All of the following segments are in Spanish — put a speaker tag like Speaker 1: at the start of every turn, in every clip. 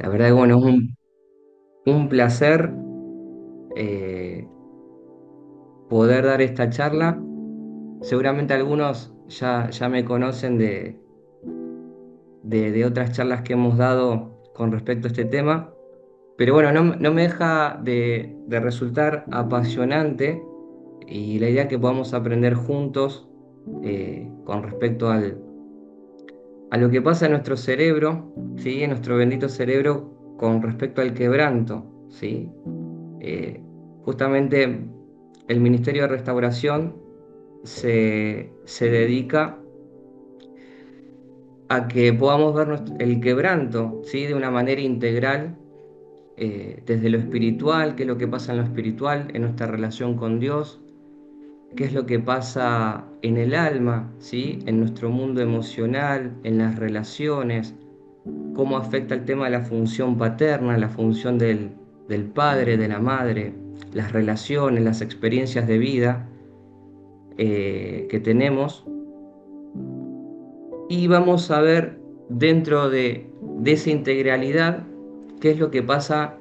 Speaker 1: La verdad que bueno, es un placer eh, poder dar esta charla. Seguramente algunos ya me conocen de otras charlas que hemos dado con respecto a este tema, pero bueno, no me deja de resultar apasionante y la idea que podamos aprender juntos con respecto a lo que pasa en nuestro cerebro, ¿sí? En nuestro bendito cerebro con respecto al quebranto, ¿sí? Eh, Justamente el Ministerio de Restauración se dedica a que podamos ver el quebranto, ¿sí? De una manera integral, desde lo espiritual, qué es lo que pasa en lo espiritual, en nuestra relación con Dios, qué es lo que pasa en el alma, ¿sí? En nuestro mundo emocional, en las relaciones, cómo afecta el tema de la función paterna, la función del padre, de la madre, las relaciones, las experiencias de vida que tenemos. Y vamos a ver dentro de esa integralidad qué es lo que pasa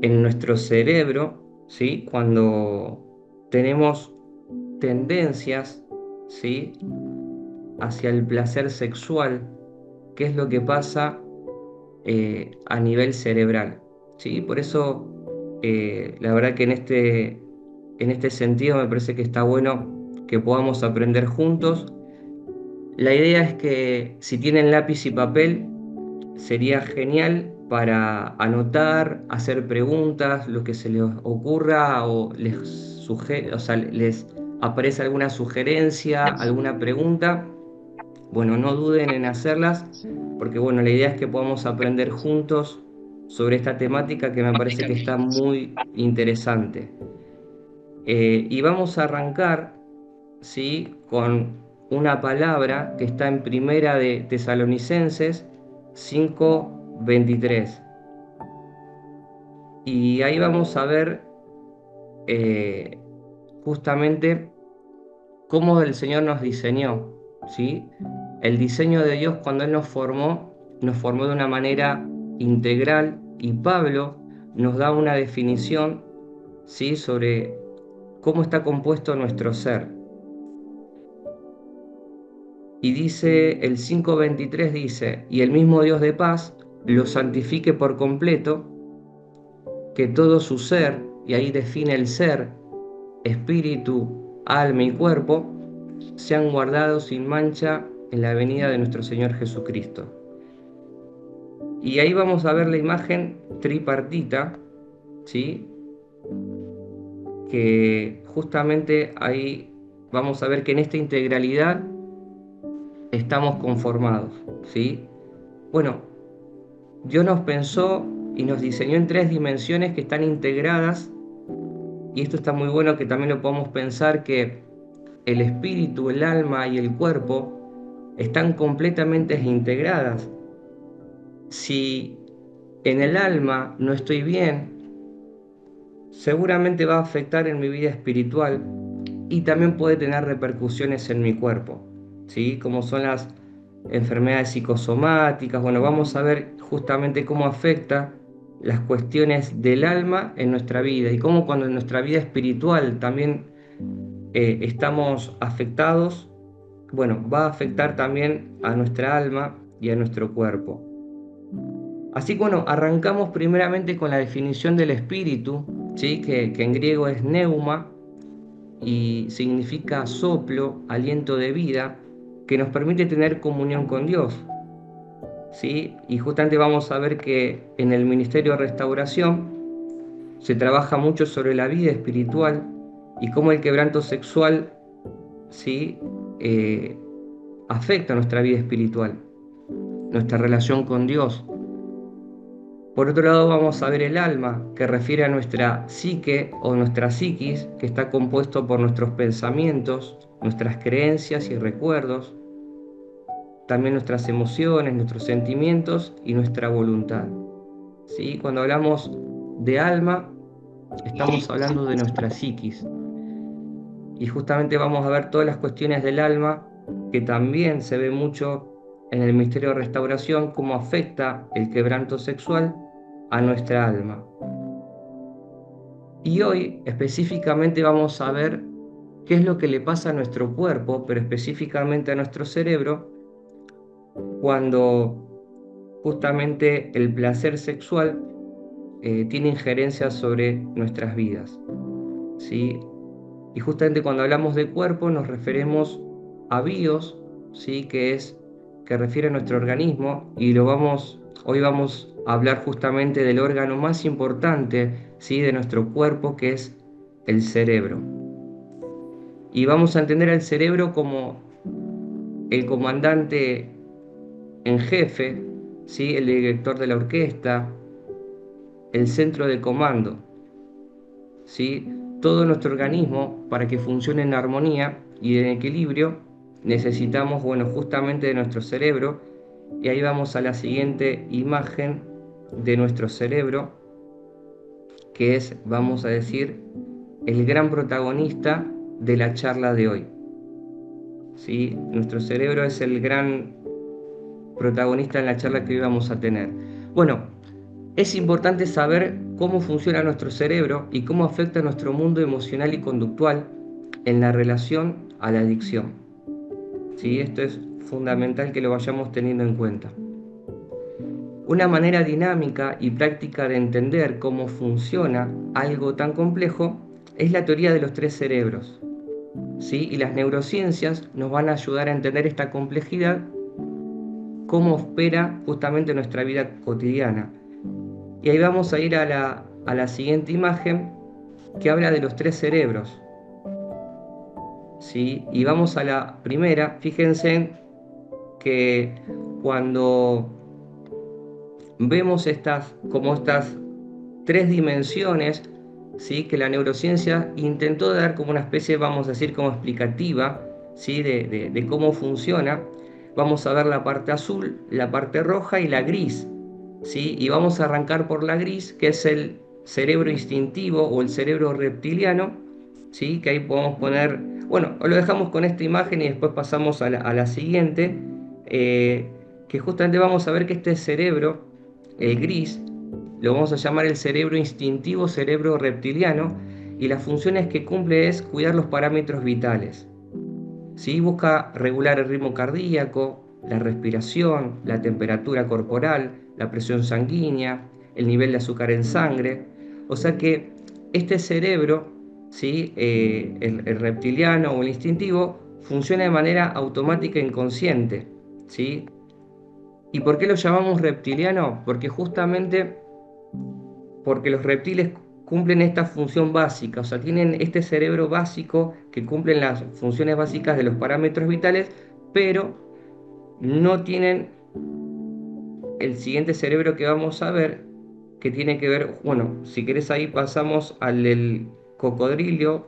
Speaker 1: en nuestro cerebro, ¿sí? Cuando tenemos tendencias, ¿sí? Hacia el placer sexual, qué es lo que pasa a nivel cerebral, ¿sí? Por eso, la verdad que en este sentido me parece que está bueno que podamos aprender juntos. La idea es que si tienen lápiz y papel, sería genial para anotar, hacer preguntas, lo que se les ocurra o o sea, les aparece alguna sugerencia, alguna pregunta. Bueno, no duden en hacerlas, porque bueno, la idea es que podamos aprender juntos sobre esta temática que me parece que está muy interesante. Y vamos a arrancar, ¿sí? Con una palabra que está en Primera de Tesalonicenses 5:23. Y ahí vamos a ver eh, justamente cómo el Señor nos diseñó, ¿sí? El diseño de Dios cuando Él nos formó de una manera integral y Pablo nos da una definición, ¿sí? Sobre cómo está compuesto nuestro ser. Y dice, el 5:23 dice, y el mismo Dios de paz lo santifique por completo, que todo su ser, y ahí define el ser, espíritu, alma y cuerpo, sean guardados sin mancha en la venida de nuestro Señor Jesucristo. Y ahí vamos a ver la imagen tripartita, ¿sí? Que justamente ahí vamos a ver que en esta integralidad estamos conformados, ¿sí? Bueno, Dios nos pensó y nos diseñó en tres dimensiones que están integradas, y esto está muy bueno que también lo podamos pensar que el espíritu, el alma y el cuerpo están completamente integradas. Si en el alma no estoy bien, seguramente va a afectar en mi vida espiritual y también puede tener repercusiones en mi cuerpo, ¿sí? Como son las enfermedades psicosomáticas. Bueno, vamos a ver justamente cómo afecta las cuestiones del alma en nuestra vida y cómo cuando en nuestra vida espiritual también estamos afectados, bueno, va a afectar también a nuestra alma y a nuestro cuerpo. Así que bueno, arrancamos primeramente con la definición del espíritu, ¿sí? Que en griego es neuma y significa soplo, aliento de vida, que nos permite tener comunión con Dios, ¿sí? Y justamente vamos a ver que en el Ministerio de Restauración se trabaja mucho sobre la vida espiritual y cómo el quebranto sexual, ¿sí? Eh, afecta nuestra vida espiritual, nuestra relación con Dios. Por otro lado, vamos a ver el alma, que refiere a nuestra psique o nuestra psiquis, que está compuesto por nuestros pensamientos, nuestras creencias y recuerdos, también nuestras emociones, nuestros sentimientos y nuestra voluntad. ¿Sí? Cuando hablamos de alma, estamos hablando de nuestra psiquis. Y justamente vamos a ver todas las cuestiones del alma, que también se ve mucho en el misterio de restauración cómo afecta el quebranto sexual a nuestra alma. Y hoy específicamente vamos a ver qué es lo que le pasa a nuestro cuerpo, pero específicamente a nuestro cerebro, cuando justamente el placer sexual tiene injerencia sobre nuestras vidas, ¿sí? Y justamente cuando hablamos de cuerpo nos referimos a bios, ¿sí? Que refiere a nuestro organismo, y hoy vamos a hablar justamente del órgano más importante, ¿sí? De nuestro cuerpo, que es el cerebro. Y vamos a entender al cerebro como el comandante en jefe, ¿sí? El director de la orquesta, el centro de comando, ¿sí? Todo nuestro organismo, para que funcione en armonía y en equilibrio, necesitamos, bueno, justamente de nuestro cerebro. Y ahí vamos a la siguiente imagen de nuestro cerebro, que es, vamos a decir, el gran protagonista de la charla de hoy, ¿sí? Nuestro cerebro es el gran protagonista en la charla que hoy vamos a tener. Bueno, es importante saber cómo funciona nuestro cerebro y cómo afecta nuestro mundo emocional y conductual en la relación a la adicción. ¿Sí? Esto es fundamental que lo vayamos teniendo en cuenta. Una manera dinámica y práctica de entender cómo funciona algo tan complejo es la teoría de los tres cerebros. ¿Sí? Y las neurociencias nos van a ayudar a entender esta complejidad, cómo opera justamente nuestra vida cotidiana. Y ahí vamos a ir a la siguiente imagen, que habla de los tres cerebros, ¿sí? Y vamos a la primera. Fíjense que cuando vemos estas tres dimensiones, ¿sí? Que la neurociencia intentó dar como una especie, vamos a decir, como explicativa, ¿sí? De cómo funciona. Vamos a ver la parte azul, la parte roja y la gris, ¿sí? Y vamos a arrancar por la gris, que es el cerebro instintivo o el cerebro reptiliano, ¿sí? Que ahí podemos poner, bueno, lo dejamos con esta imagen y después pasamos a la siguiente, que justamente vamos a ver que este cerebro, el gris, lo vamos a llamar el cerebro instintivo, cerebro reptiliano, y las funciones que cumple es cuidar los parámetros vitales, ¿sí? Busca regular el ritmo cardíaco, la respiración, la temperatura corporal, la presión sanguínea, el nivel de azúcar en sangre. O sea que este cerebro, ¿sí? El reptiliano o el instintivo, funciona de manera automática e inconsciente, ¿sí? ¿Y por qué lo llamamos reptiliano? Porque los reptiles cumplen esta función básica, o sea, tienen este cerebro básico que cumplen las funciones básicas de los parámetros vitales, pero no tienen el siguiente cerebro que vamos a ver, que tiene que ver, bueno, si querés ahí pasamos al del cocodrilo,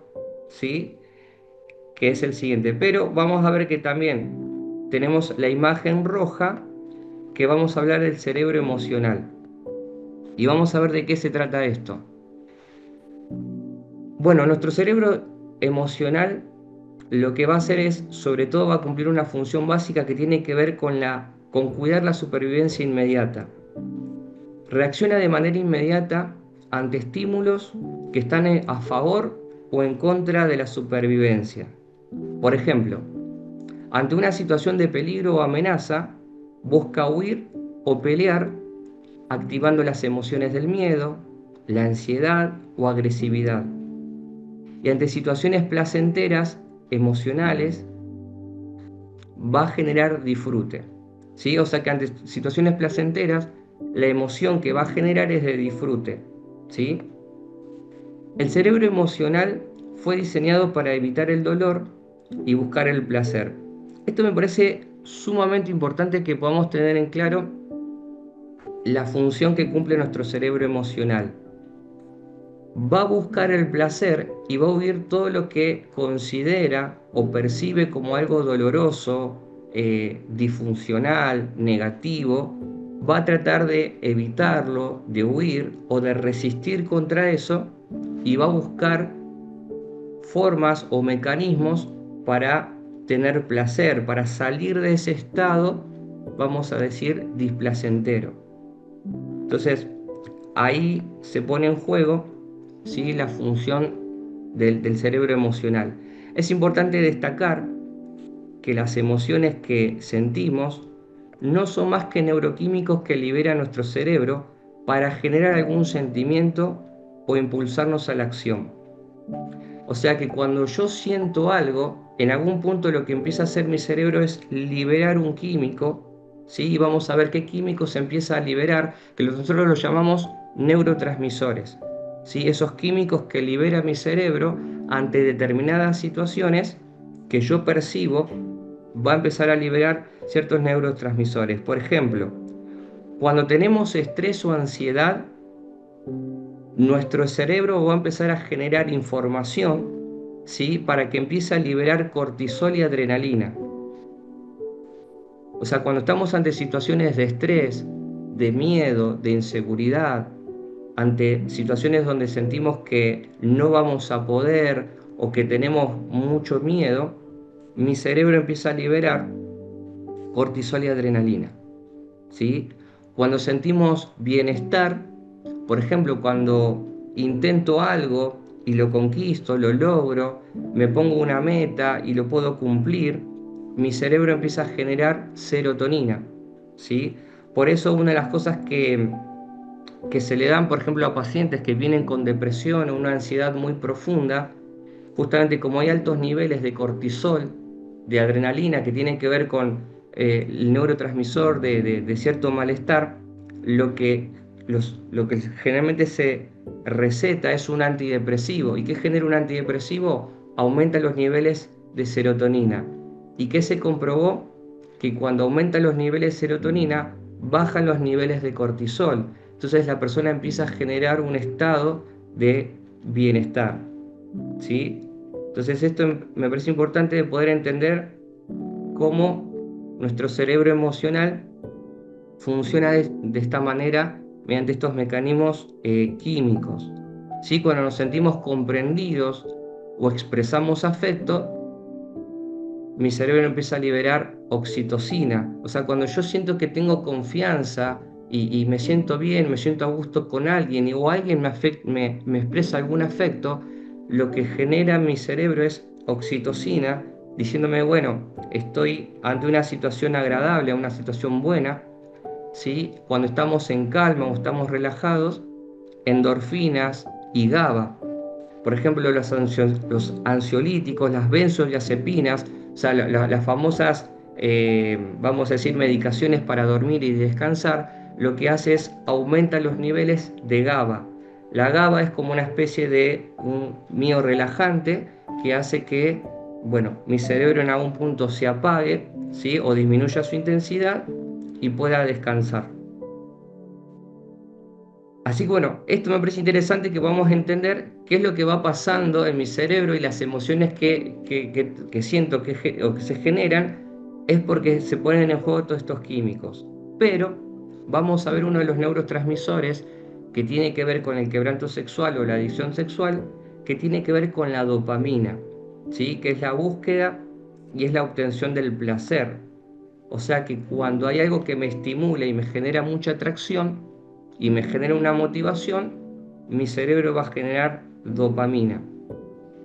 Speaker 1: ¿sí? Que es el siguiente, pero vamos a ver que también tenemos la imagen roja, que vamos a hablar del cerebro emocional. Y vamos a ver de qué se trata esto. Bueno, nuestro cerebro emocional lo que va a hacer es, sobre todo, va a cumplir una función básica que tiene que ver con cuidar la supervivencia inmediata. Reacciona de manera inmediata ante estímulos que están a favor o en contra de la supervivencia. Por ejemplo, ante una situación de peligro o amenaza, busca huir o pelear, activando las emociones del miedo, la ansiedad o agresividad. Y ante situaciones placenteras, emocionales, va a generar disfrute, ¿sí? O sea que ante situaciones placenteras, la emoción que va a generar es de disfrute, ¿sí? El cerebro emocional fue diseñado para evitar el dolor y buscar el placer. Esto me parece sumamente importante que podamos tener en claro la función que cumple nuestro cerebro emocional. Va a buscar el placer y va a huir todo lo que considera o percibe como algo doloroso, disfuncional, negativo. Va a tratar de evitarlo, de huir o de resistir contra eso, y va a buscar formas o mecanismos para tener placer, para salir de ese estado vamos a decir, displacentero. Entonces, ahí se pone en juego, ¿sí?, la función del cerebro emocional. Es importante destacar que las emociones que sentimos no son más que neuroquímicos que libera nuestro cerebro para generar algún sentimiento o impulsarnos a la acción. O sea que cuando yo siento algo, en algún punto lo que empieza a hacer mi cerebro es liberar un químico, ¿sí? Y vamos a ver qué químico se empieza a liberar, que nosotros los llamamos neurotransmisores, ¿sí? Esos químicos que libera mi cerebro ante determinadas situaciones que yo percibo, va a empezar a liberar ciertos neurotransmisores. Por ejemplo, cuando tenemos estrés o ansiedad, nuestro cerebro va a empezar a generar información, ¿sí?, para que empiece a liberar cortisol y adrenalina. O sea, cuando estamos ante situaciones de estrés, de miedo, de inseguridad, ante situaciones donde sentimos que no vamos a poder o que tenemos mucho miedo, mi cerebro empieza a liberar cortisol y adrenalina, ¿sí? Cuando sentimos bienestar, por ejemplo, cuando intento algo y lo conquisto, lo logro, me pongo una meta y lo puedo cumplir, mi cerebro empieza a generar serotonina, ¿sí? Por eso una de las cosas que se le dan, por ejemplo, a pacientes que vienen con depresión o una ansiedad muy profunda, justamente como hay altos niveles de cortisol, de adrenalina, que tienen que ver con el neurotransmisor de cierto malestar, lo que, lo que generalmente se receta es un antidepresivo. ¿Y qué genera un antidepresivo? Aumenta los niveles de serotonina. ¿Y qué se comprobó? Que cuando aumentan los niveles de serotonina, bajan los niveles de cortisol. Entonces la persona empieza a generar un estado de bienestar, ¿sí? Entonces esto me parece importante de poder entender cómo nuestro cerebro emocional funciona de esta manera mediante estos mecanismos químicos, ¿sí? Cuando nos sentimos comprendidos o expresamos afecto, mi cerebro empieza a liberar oxitocina. O sea, cuando yo siento que tengo confianza y me siento bien, me siento a gusto con alguien o alguien me expresa algún afecto, lo que genera mi cerebro es oxitocina, diciéndome, bueno, estoy ante una situación agradable, una situación buena, ¿sí? Cuando estamos en calma o estamos relajados, endorfinas y GABA. Por ejemplo, los ansiolíticos, las benzodiazepinas, o sea, las famosas, vamos a decir, medicaciones para dormir y descansar, lo que hace es aumenta los niveles de GABA. La GABA es como una especie de un miorelajante que hace que, bueno, mi cerebro en algún punto se apague, ¿sí?, o disminuya su intensidad y pueda descansar. Así que bueno, esto me parece interesante que podamos entender qué es lo que va pasando en mi cerebro y las emociones que siento o que se generan es porque se ponen en juego todos estos químicos. Pero vamos a ver uno de los neurotransmisores que tiene que ver con el quebranto sexual o la adicción sexual, que tiene que ver con la dopamina, ¿sí?, que es la búsqueda y es la obtención del placer. O sea que cuando hay algo que me estimula y me genera mucha atracción y me genera una motivación, mi cerebro va a generar dopamina,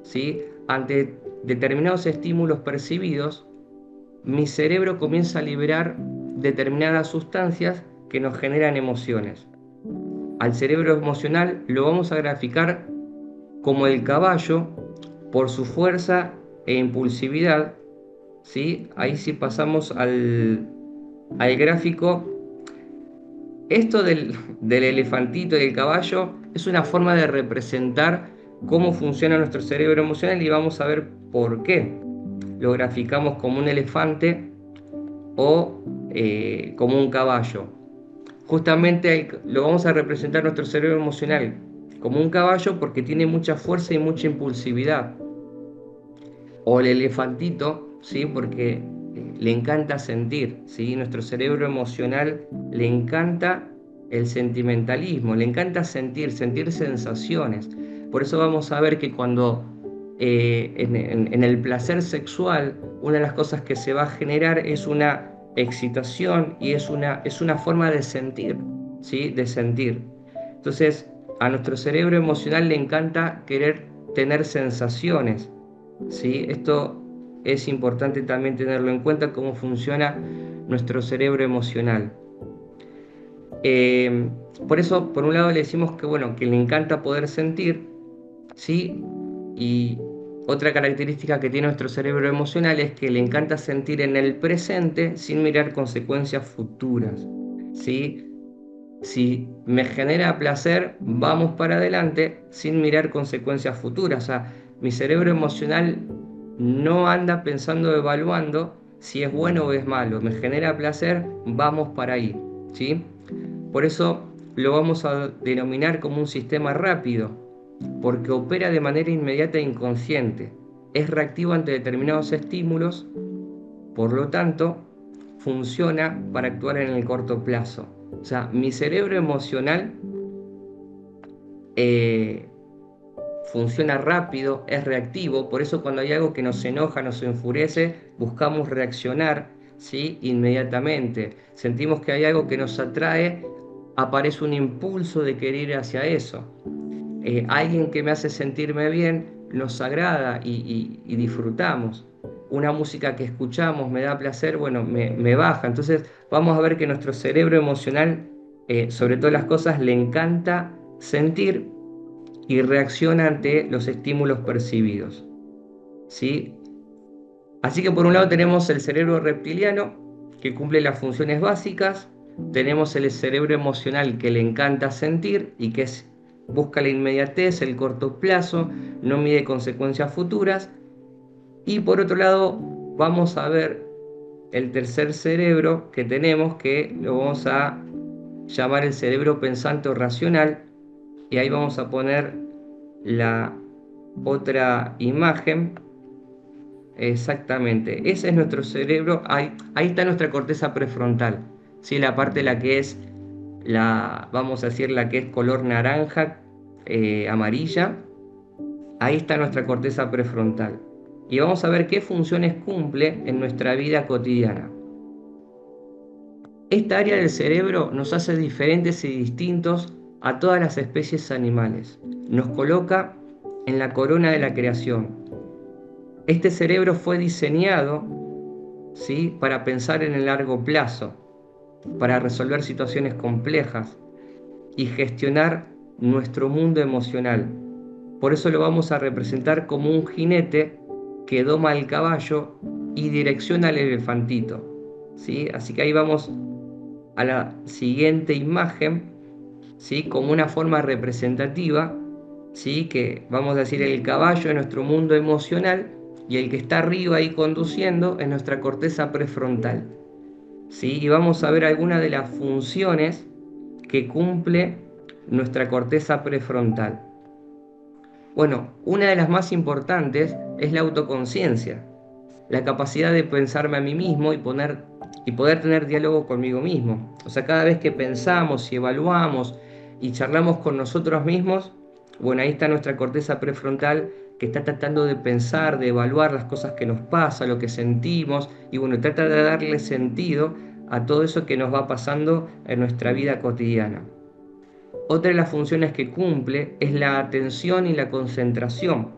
Speaker 1: ¿sí? Ante determinados estímulos percibidos, mi cerebro comienza a liberar determinadas sustancias que nos generan emociones. Al cerebro emocional lo vamos a graficar como el caballo por su fuerza e impulsividad, ¿sí? Ahí sí pasamos al gráfico. Esto del elefantito y del caballo es una forma de representar cómo funciona nuestro cerebro emocional y vamos a ver por qué lo graficamos como un elefante o como un caballo. Justamente lo vamos a representar nuestro cerebro emocional como un caballo porque tiene mucha fuerza y mucha impulsividad. O el elefantito, ¿sí?, porque le encanta sentir, ¿sí? Nuestro cerebro emocional le encanta el sentimentalismo, le encanta sentir sensaciones. Por eso vamos a ver que cuando en el placer sexual, una de las cosas que se va a generar es una excitación y es una forma de sentir, ¿sí? De sentir. Entonces, a nuestro cerebro emocional le encanta querer tener sensaciones, ¿sí? Esto es importante también tenerlo en cuenta, cómo funciona nuestro cerebro emocional. Eh, por eso, por un lado, le decimos que, bueno, que le encanta poder sentir, ¿sí? Y otra característica que tiene nuestro cerebro emocional es que le encanta sentir en el presente sin mirar consecuencias futuras, ¿sí? Si me genera placer, vamos para adelante sin mirar consecuencias futuras. O sea, mi cerebro emocional no anda pensando, evaluando si es bueno o es malo. Me genera placer, vamos para ahí, ¿sí? Por eso lo vamos a denominar como un sistema rápido, porque opera de manera inmediata e inconsciente. Es reactivo ante determinados estímulos, por lo tanto, funciona para actuar en el corto plazo. O sea, mi cerebro emocional eh, funciona rápido, es reactivo, por eso cuando hay algo que nos enoja, nos enfurece, buscamos reaccionar, ¿sí? Inmediatamente. Sentimos que hay algo que nos atrae, aparece un impulso de querer ir hacia eso. Alguien que me hace sentirme bien nos agrada y disfrutamos. Una música que escuchamos me da placer, bueno, me baja. Entonces vamos a ver que nuestro cerebro emocional, sobre todas las cosas, le encanta sentir y reacciona ante los estímulos percibidos, ¿sí? Así que por un lado tenemos el cerebro reptiliano, que cumple las funciones básicas, tenemos el cerebro emocional que le encanta sentir y que busca la inmediatez, el corto plazo, no mide consecuencias futuras, y por otro lado vamos a ver el tercer cerebro que tenemos, que lo vamos a llamar el cerebro pensante o racional, y ahí vamos a poner la otra imagen. Exactamente, ese es nuestro cerebro, ahí está nuestra corteza prefrontal, ¿sí? La parte la que es, vamos a decir, la que es color naranja, amarilla, ahí está nuestra corteza prefrontal. Y vamos a ver qué funciones cumple en nuestra vida cotidiana. Esta área del cerebro nos hace diferentes y distintos a todas las especies animales. Nos coloca en la corona de la creación. Este cerebro fue diseñado, ¿sí? Para pensar en el largo plazo, para resolver situaciones complejas y gestionar nuestro mundo emocional. Por eso lo vamos a representar como un jinete que doma al caballo y direcciona al elefantito, ¿sí? Así que ahí vamos a la siguiente imagen, ¿sí? Como una forma representativa, ¿sí? Que vamos a decir el caballo es nuestro mundo emocional y el que está arriba ahí conduciendo es nuestra corteza prefrontal, ¿sí? Y vamos a ver algunas de las funciones que cumple nuestra corteza prefrontal. Bueno, una de las más importantes es la autoconciencia, la capacidad de pensarme a mí mismo y poder tener diálogo conmigo mismo. O sea, cada vez que pensamos y evaluamos y charlamos con nosotros mismos, bueno, ahí está nuestra corteza prefrontal que está tratando de pensar, de evaluar las cosas que nos pasa, lo que sentimos, y bueno, trata de darle sentido a todo eso que nos va pasando en nuestra vida cotidiana. Otra de las funciones que cumple es la atención y la concentración.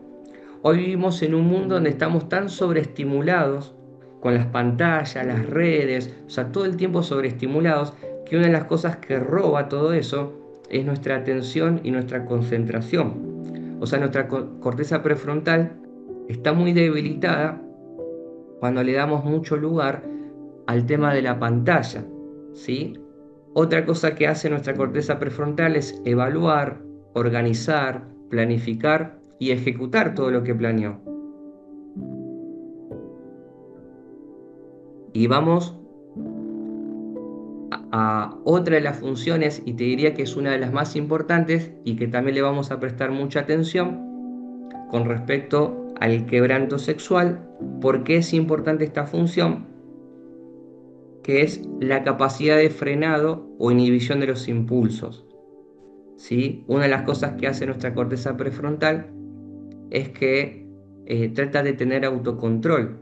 Speaker 1: Hoy vivimos en un mundo donde estamos tan sobreestimulados con las pantallas, las redes, o sea, todo el tiempo sobreestimulados, que una de las cosas que roba todo eso es nuestra atención y nuestra concentración. O sea, nuestra corteza prefrontal está muy debilitada cuando le damos mucho lugar al tema de la pantalla, ¿sí? Otra cosa que hace nuestra corteza prefrontal es evaluar, organizar, planificar y ejecutar todo lo que planeó. Y vamos a otra de las funciones, y te diría que es una de las más importantes y que también le vamos a prestar mucha atención con respecto al quebranto sexual. ¿Por qué es importante esta función? Que es la capacidad de frenado o inhibición de los impulsos, ¿sí? Una de las cosas que hace nuestra corteza prefrontal es que trata de tener autocontrol,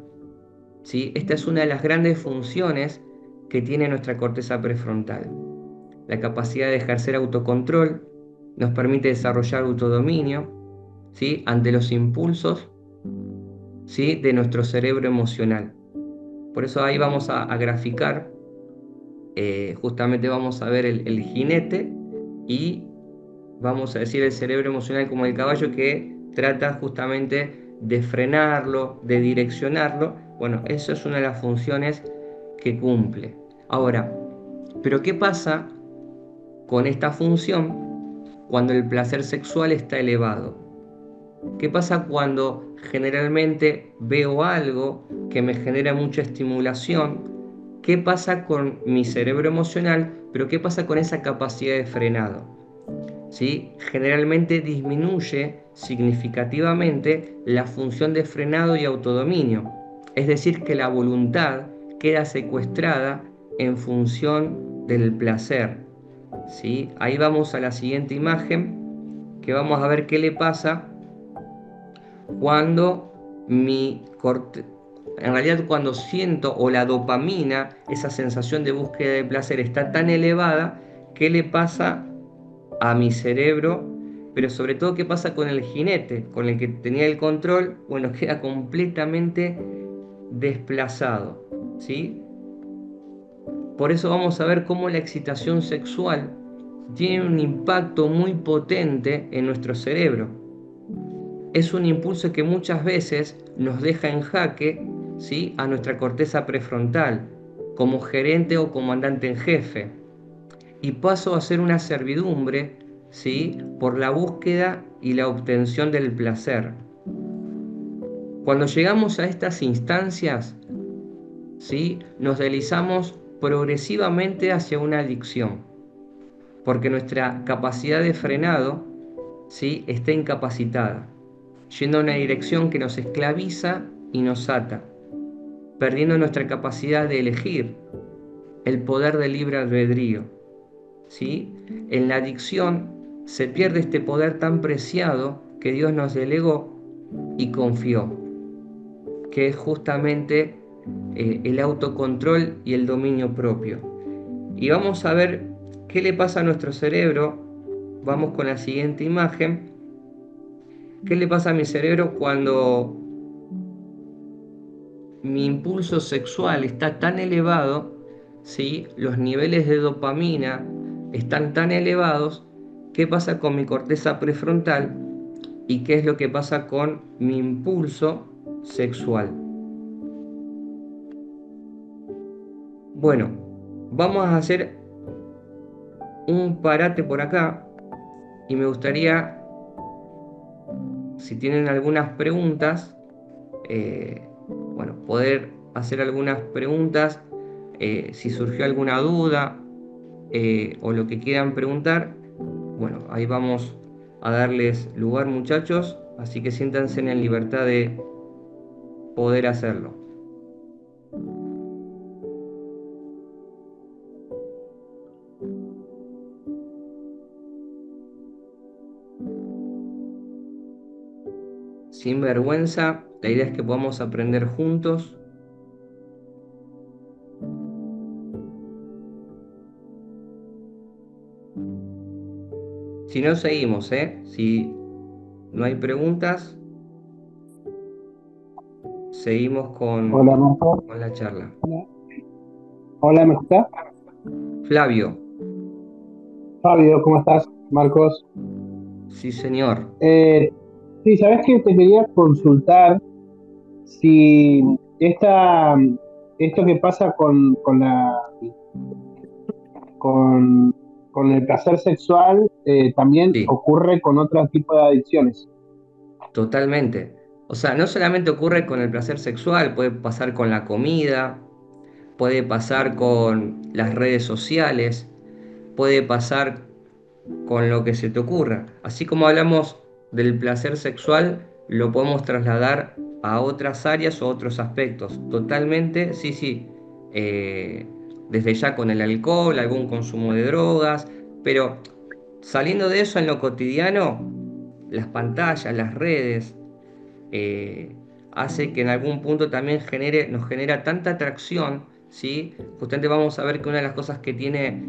Speaker 1: ¿sí? Esta es una de las grandes funciones que tiene nuestra corteza prefrontal. La capacidad de ejercer autocontrol nos permite desarrollar autodominio, ¿sí?, ante los impulsos, ¿sí?, de nuestro cerebro emocional. Por eso ahí vamos a graficar, justamente vamos a ver el jinete y vamos a decir el cerebro emocional como el caballo que trata justamente de frenarlo, de direccionarlo. Bueno, eso es una de las funciones que cumple. Ahora, ¿pero qué pasa con esta función cuando el placer sexual está elevado? ¿Qué pasa cuando generalmente veo algo que me genera mucha estimulación? ¿Qué pasa con mi cerebro emocional? Pero ¿qué pasa con esa capacidad de frenado? ¿Sí? Generalmente disminuye significativamente la función de frenado y autodominio. Es decir, que la voluntad queda secuestrada en función del placer. ¿Sí? Ahí vamos a la siguiente imagen, que vamos a ver qué le pasa cuando en realidad cuando siento, o la dopamina, esa sensación de búsqueda de placer está tan elevada, ¿qué le pasa a mi cerebro? Pero sobre todo, ¿qué pasa con el jinete, con el que tenía el control? Bueno, queda completamente desplazado, ¿sí? Por eso vamos a ver cómo la excitación sexual tiene un impacto muy potente en nuestro cerebro. Es un impulso que muchas veces nos deja en jaque, ¿sí?, a nuestra corteza prefrontal, como gerente o comandante en jefe, y paso a ser una servidumbre, ¿sí?, por la búsqueda y la obtención del placer. Cuando llegamos a estas instancias, ¿sí?, nos deslizamos progresivamente hacia una adicción, porque nuestra capacidad de frenado, ¿sí?, está incapacitada, yendo a una dirección que nos esclaviza y nos ata, perdiendo nuestra capacidad de elegir, el poder del libre albedrío. ¿Sí? En la adicción se pierde este poder tan preciado que Dios nos delegó y confió, que es justamente el autocontrol y el dominio propio. Y vamos a ver qué le pasa a nuestro cerebro. Vamos con la siguiente imagen. ¿Qué le pasa a mi cerebro cuando mi impulso sexual está tan elevado? ¿Sí? Los niveles de dopamina están tan elevados. ¿Qué pasa con mi corteza prefrontal? ¿Y qué es lo que pasa con mi impulso sexual? Bueno, vamos a hacer un parate por acá y me gustaría, si tienen algunas preguntas, bueno, poder hacer algunas preguntas, si surgió alguna duda, o lo que quieran preguntar. Bueno, ahí vamos a darles lugar, muchachos, así que siéntanse en libertad de poder hacerlo. Sin vergüenza, la idea es que podamos aprender juntos. Si no, seguimos, ¿eh? Si no hay preguntas, seguimos
Speaker 2: Hola, Marco.
Speaker 1: con la charla.
Speaker 2: Hola, hola, ¿me escuchás?
Speaker 1: Flavio,
Speaker 2: Fabio, ¿cómo estás? Marcos.
Speaker 1: sí señor.
Speaker 2: Eh, sí, ¿sabés qué? Te quería consultar si esto que pasa con, con el placer sexual también
Speaker 1: Sí,
Speaker 2: ocurre con otro tipo de adicciones.
Speaker 1: totalmente. O sea, no solamente ocurre con el placer sexual, puede pasar con la comida, puede pasar con las redes sociales, puede pasar con lo que se te ocurra. Así como hablamos del placer sexual, lo podemos trasladar a otras áreas o otros aspectos. Totalmente, sí, sí. Eh, Desde ya con el alcohol, algún consumo de drogas, pero saliendo de eso en lo cotidiano, las pantallas, las redes, eh, hace que en algún punto también nos genera tanta atracción, ¿sí? Justamente vamos a ver que una de las cosas que tiene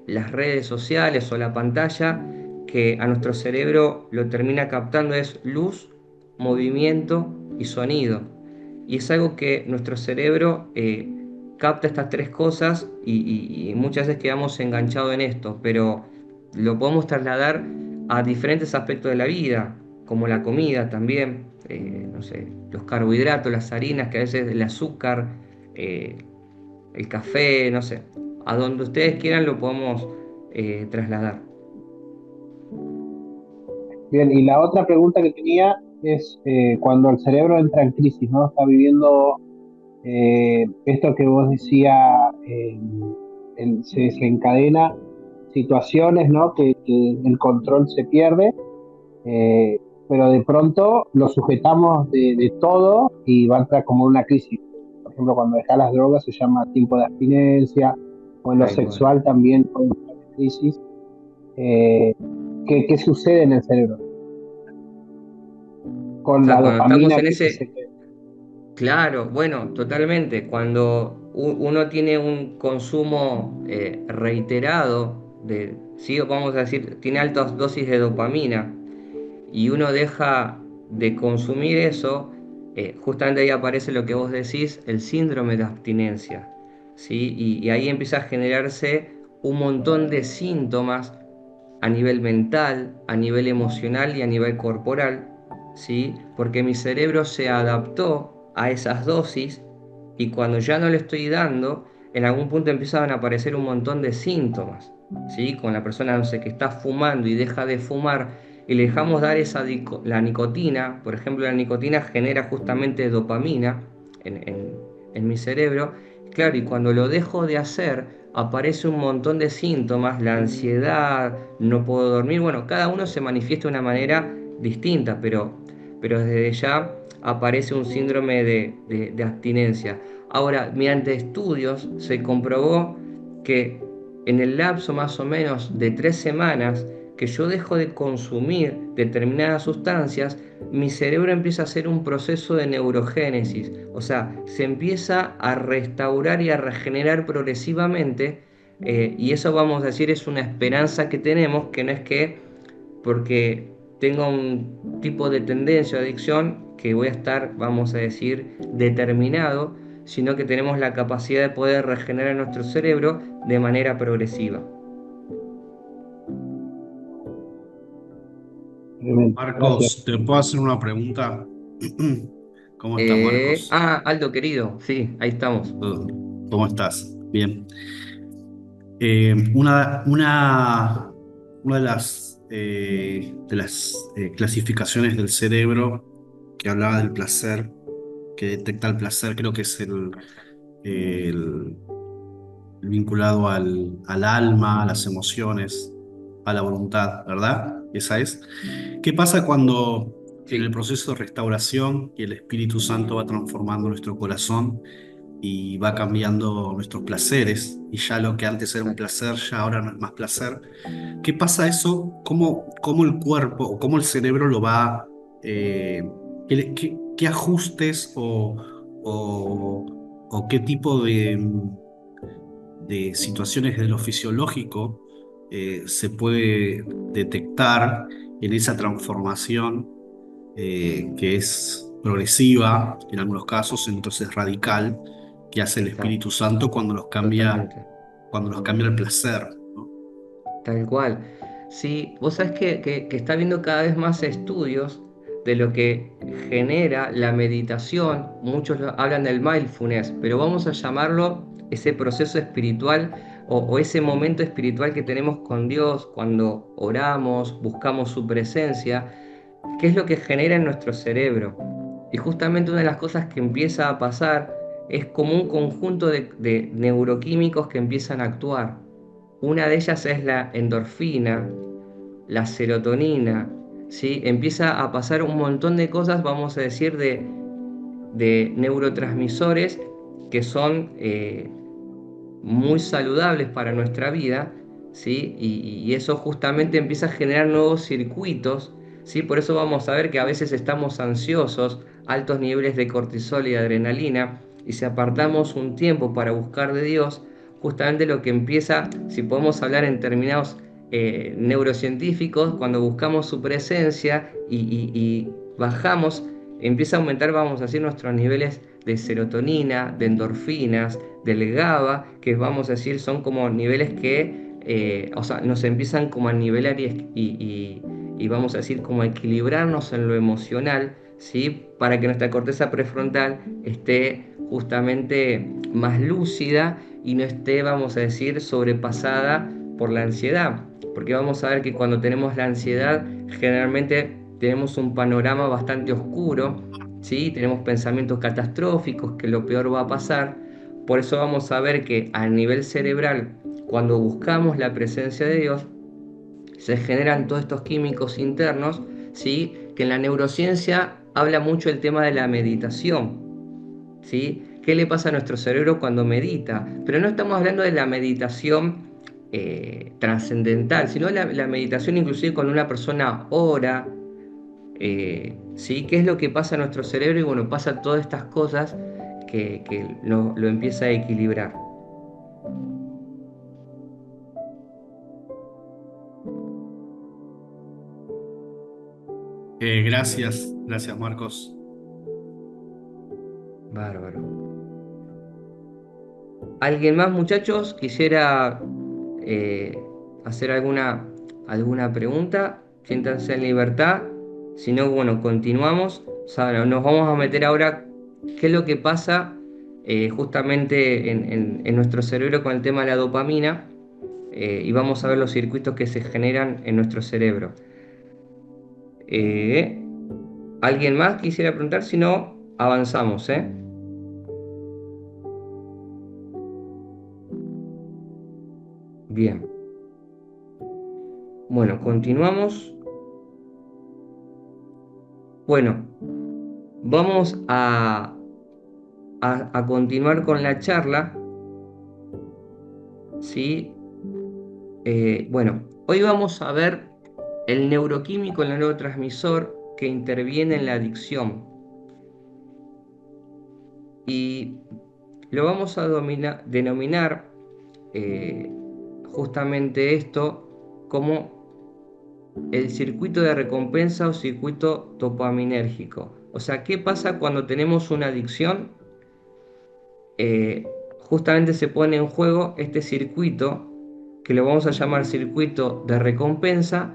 Speaker 1: las redes sociales o la pantalla, que a nuestro cerebro lo termina captando es luz, movimiento y sonido. Y es algo que nuestro cerebro capta estas tres cosas y muchas veces quedamos enganchados en esto, pero lo podemos trasladar a diferentes aspectos de la vida, como la comida también, no sé, los carbohidratos, las harinas, que a veces el azúcar, eh, el café, no sé, a donde ustedes quieran lo podemos trasladar.
Speaker 2: Bien, y la otra pregunta que tenía es cuando el cerebro entra en crisis, ¿no? Está viviendo esto que vos decías, se encadena situaciones, ¿no? Que el control se pierde, eh, pero de pronto lo sujetamos de todo y va a entrar como una crisis. Por ejemplo, cuando deja las drogas se llama tiempo de abstinencia, o en lo
Speaker 1: Tal cual.
Speaker 2: sexual también puede entrar en crisis. Eh, ¿qué sucede en el cerebro
Speaker 1: O
Speaker 2: con
Speaker 1: sea,
Speaker 2: la
Speaker 1: cuando estamos
Speaker 2: dopamina
Speaker 1: en
Speaker 2: que
Speaker 1: ese,
Speaker 2: se...
Speaker 1: claro, bueno, totalmente. Cuando uno tiene un consumo reiterado de, sí, vamos a decir, tiene altas dosis de dopamina y uno deja de consumir eso, justamente ahí aparece lo que vos decís, el síndrome de abstinencia, ¿sí? Y ahí empieza a generarse un montón de síntomas a nivel mental, a nivel emocional y a nivel corporal, ¿sí? Porque mi cerebro se adaptó a esas dosis y cuando ya no le estoy dando, en algún punto empiezan a aparecer un montón de síntomas, ¿sí? Con la persona, no sé, que está fumando y deja de fumar y le dejamos dar la nicotina, por ejemplo, la nicotina genera justamente dopamina en mi cerebro, claro, y cuando lo dejo de hacer, aparece un montón de síntomas, la ansiedad, no puedo dormir, bueno, cada uno se manifiesta de una manera distinta, pero desde ya aparece un síndrome de abstinencia. Ahora, mediante estudios se comprobó que en el lapso más o menos de 3 semanas que yo dejo de consumir determinadas sustancias, mi cerebro empieza a hacer un proceso de neurogénesis, o sea, se empieza a restaurar y a regenerar progresivamente, y eso vamos a decir es una esperanza que tenemos, que no es que porque tenga un tipo de tendencia o adicción que voy a estar, vamos a decir, determinado, sino que tenemos la capacidad de poder regenerar nuestro cerebro de manera progresiva.
Speaker 2: Gracias.
Speaker 3: Marcos, ¿te puedo hacer una pregunta? ¿Cómo estás, Marcos?
Speaker 1: Aldo querido, sí, ahí estamos.
Speaker 3: ¿Cómo estás? Bien. Eh, una, una, una de las clasificaciones del cerebro que hablaba del placer, que detecta el placer, creo que es el vinculado al alma, a las emociones, a la voluntad, ¿verdad? Esa es. ¿Qué pasa cuando en el
Speaker 1: Sí,
Speaker 3: proceso de restauración y el Espíritu Santo va transformando nuestro corazón y va cambiando nuestros placeres y ya lo que antes era un
Speaker 1: exacto.
Speaker 3: placer, ya ahora no es más placer? ¿Qué pasa eso? ¿Cómo el cuerpo o cómo el cerebro lo va, qué ajustes o qué tipo de situaciones de lo fisiológico se puede detectar en esa transformación que es progresiva en algunos casos, entonces radical, que hace el Espíritu
Speaker 1: Exacto,
Speaker 3: Santo
Speaker 1: totalmente.
Speaker 3: cuando nos cambia el placer, ¿no?
Speaker 1: Tal cual. Sí, vos sabés que está viendo cada vez más estudios de lo que genera la meditación. Muchos hablan del mindfulness, pero vamos a llamarlo ese proceso espiritual o ese momento espiritual que tenemos con Dios cuando oramos, buscamos su presencia, qué es lo que genera en nuestro cerebro. Y justamente una de las cosas que empieza a pasar es como un conjunto de neuroquímicos que empiezan a actuar. Una de ellas es la endorfina, la serotonina, ¿sí? Empieza a pasar un montón de cosas, vamos a decir, de neurotransmisores que son muy saludables para nuestra vida, ¿sí? Y eso justamente empieza a generar nuevos circuitos, ¿sí? Por eso vamos a ver que a veces estamos ansiosos, altos niveles de cortisol y de adrenalina, y si apartamos un tiempo para buscar de Dios, justamente lo que empieza, si podemos hablar en términos neurocientíficos, cuando buscamos su presencia y bajamos, empieza a aumentar, vamos a decir, nuestros niveles de serotonina, de endorfinas, del GABA, que vamos a decir son como niveles que, o sea, nos empiezan como a nivelar y vamos a decir como a equilibrarnos en lo emocional, ¿sí? Para que nuestra corteza prefrontal esté justamente más lúcida y no esté, vamos a decir, sobrepasada por la ansiedad. Porque vamos a ver que cuando tenemos la ansiedad, generalmente tenemos un panorama bastante oscuro, ¿sí? Tenemos pensamientos catastróficos, que lo peor va a pasar. Por eso vamos a ver que a nivel cerebral, cuando buscamos la presencia de Dios, se generan todos estos químicos internos, ¿sí? Que en la neurociencia habla mucho el tema de la meditación, ¿sí? ¿Qué le pasa a nuestro cerebro cuando medita? Pero no estamos hablando de la meditación trascendental, sino la meditación inclusive cuando una persona ora, ¿sí? ¿Qué es lo que pasa a nuestro cerebro? Y bueno, pasa todas estas cosas que lo empieza a equilibrar.
Speaker 3: Gracias Marcos.
Speaker 1: Bárbaro. ¿Alguien más, muchachos, quisiera eh, hacer alguna pregunta? Siéntanse en libertad. Si no, bueno, continuamos. O sea, nos vamos a meter ahora qué es lo que pasa justamente en nuestro cerebro con el tema de la dopamina y vamos a ver los circuitos que se generan en nuestro cerebro. Eh, ¿Alguien más quisiera preguntar? Si no, avanzamos, ¿eh? Bien. Bueno, continuamos. Bueno, vamos a continuar con la charla, ¿sí? Bueno, hoy vamos a ver el neuroquímico, el neurotransmisor que interviene en la adicción. Y lo vamos a denominar justamente esto como el circuito de recompensa o circuito dopaminérgico. O sea, ¿qué pasa cuando tenemos una adicción? Justamente se pone en juego este circuito que lo vamos a llamar circuito de recompensa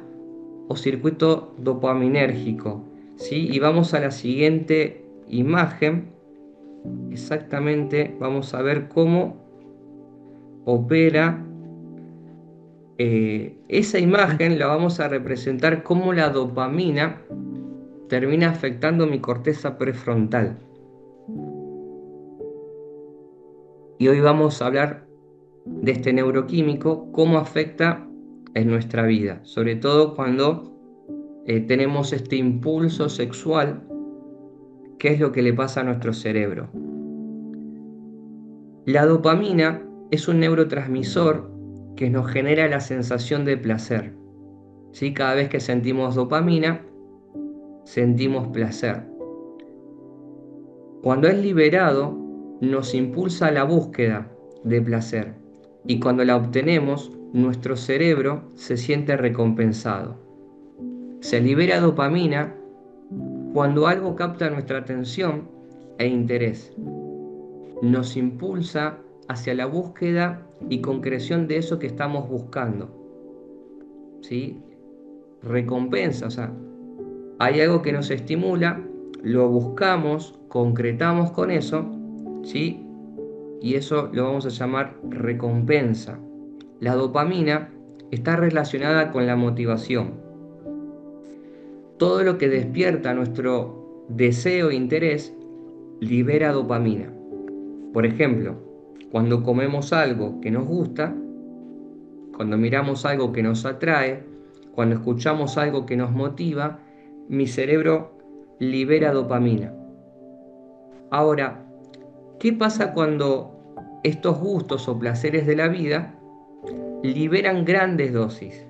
Speaker 1: o circuito dopaminérgico, ¿sí? Y vamos a la siguiente imagen. Exactamente, vamos a ver cómo opera. Esa imagen la vamos a representar cómo la dopamina termina afectando mi corteza prefrontal. Y hoy vamos a hablar de este neuroquímico, cómo afecta en nuestra vida, sobre todo cuando tenemos este impulso sexual, qué es lo que le pasa a nuestro cerebro. La dopamina es un neurotransmisor que nos genera la sensación de placer, ¿sí? Cada vez que sentimos dopamina, sentimos placer. Cuando es liberado, nos impulsa a la búsqueda de placer y cuando la obtenemos, nuestro cerebro se siente recompensado. Se libera dopamina cuando algo capta nuestra atención e interés. Nos impulsa hacia la búsqueda y concreción de eso que estamos buscando, ¿sí? Recompensa, o sea, hay algo que nos estimula, lo buscamos, concretamos con eso, ¿sí? Y eso lo vamos a llamar recompensa. La dopamina está relacionada con la motivación. Todo lo que despierta nuestro deseo e interés libera dopamina. Por ejemplo, cuando comemos algo que nos gusta, cuando miramos algo que nos atrae, cuando escuchamos algo que nos motiva, mi cerebro libera dopamina. Ahora, ¿qué pasa cuando estos gustos o placeres de la vida liberan grandes dosis?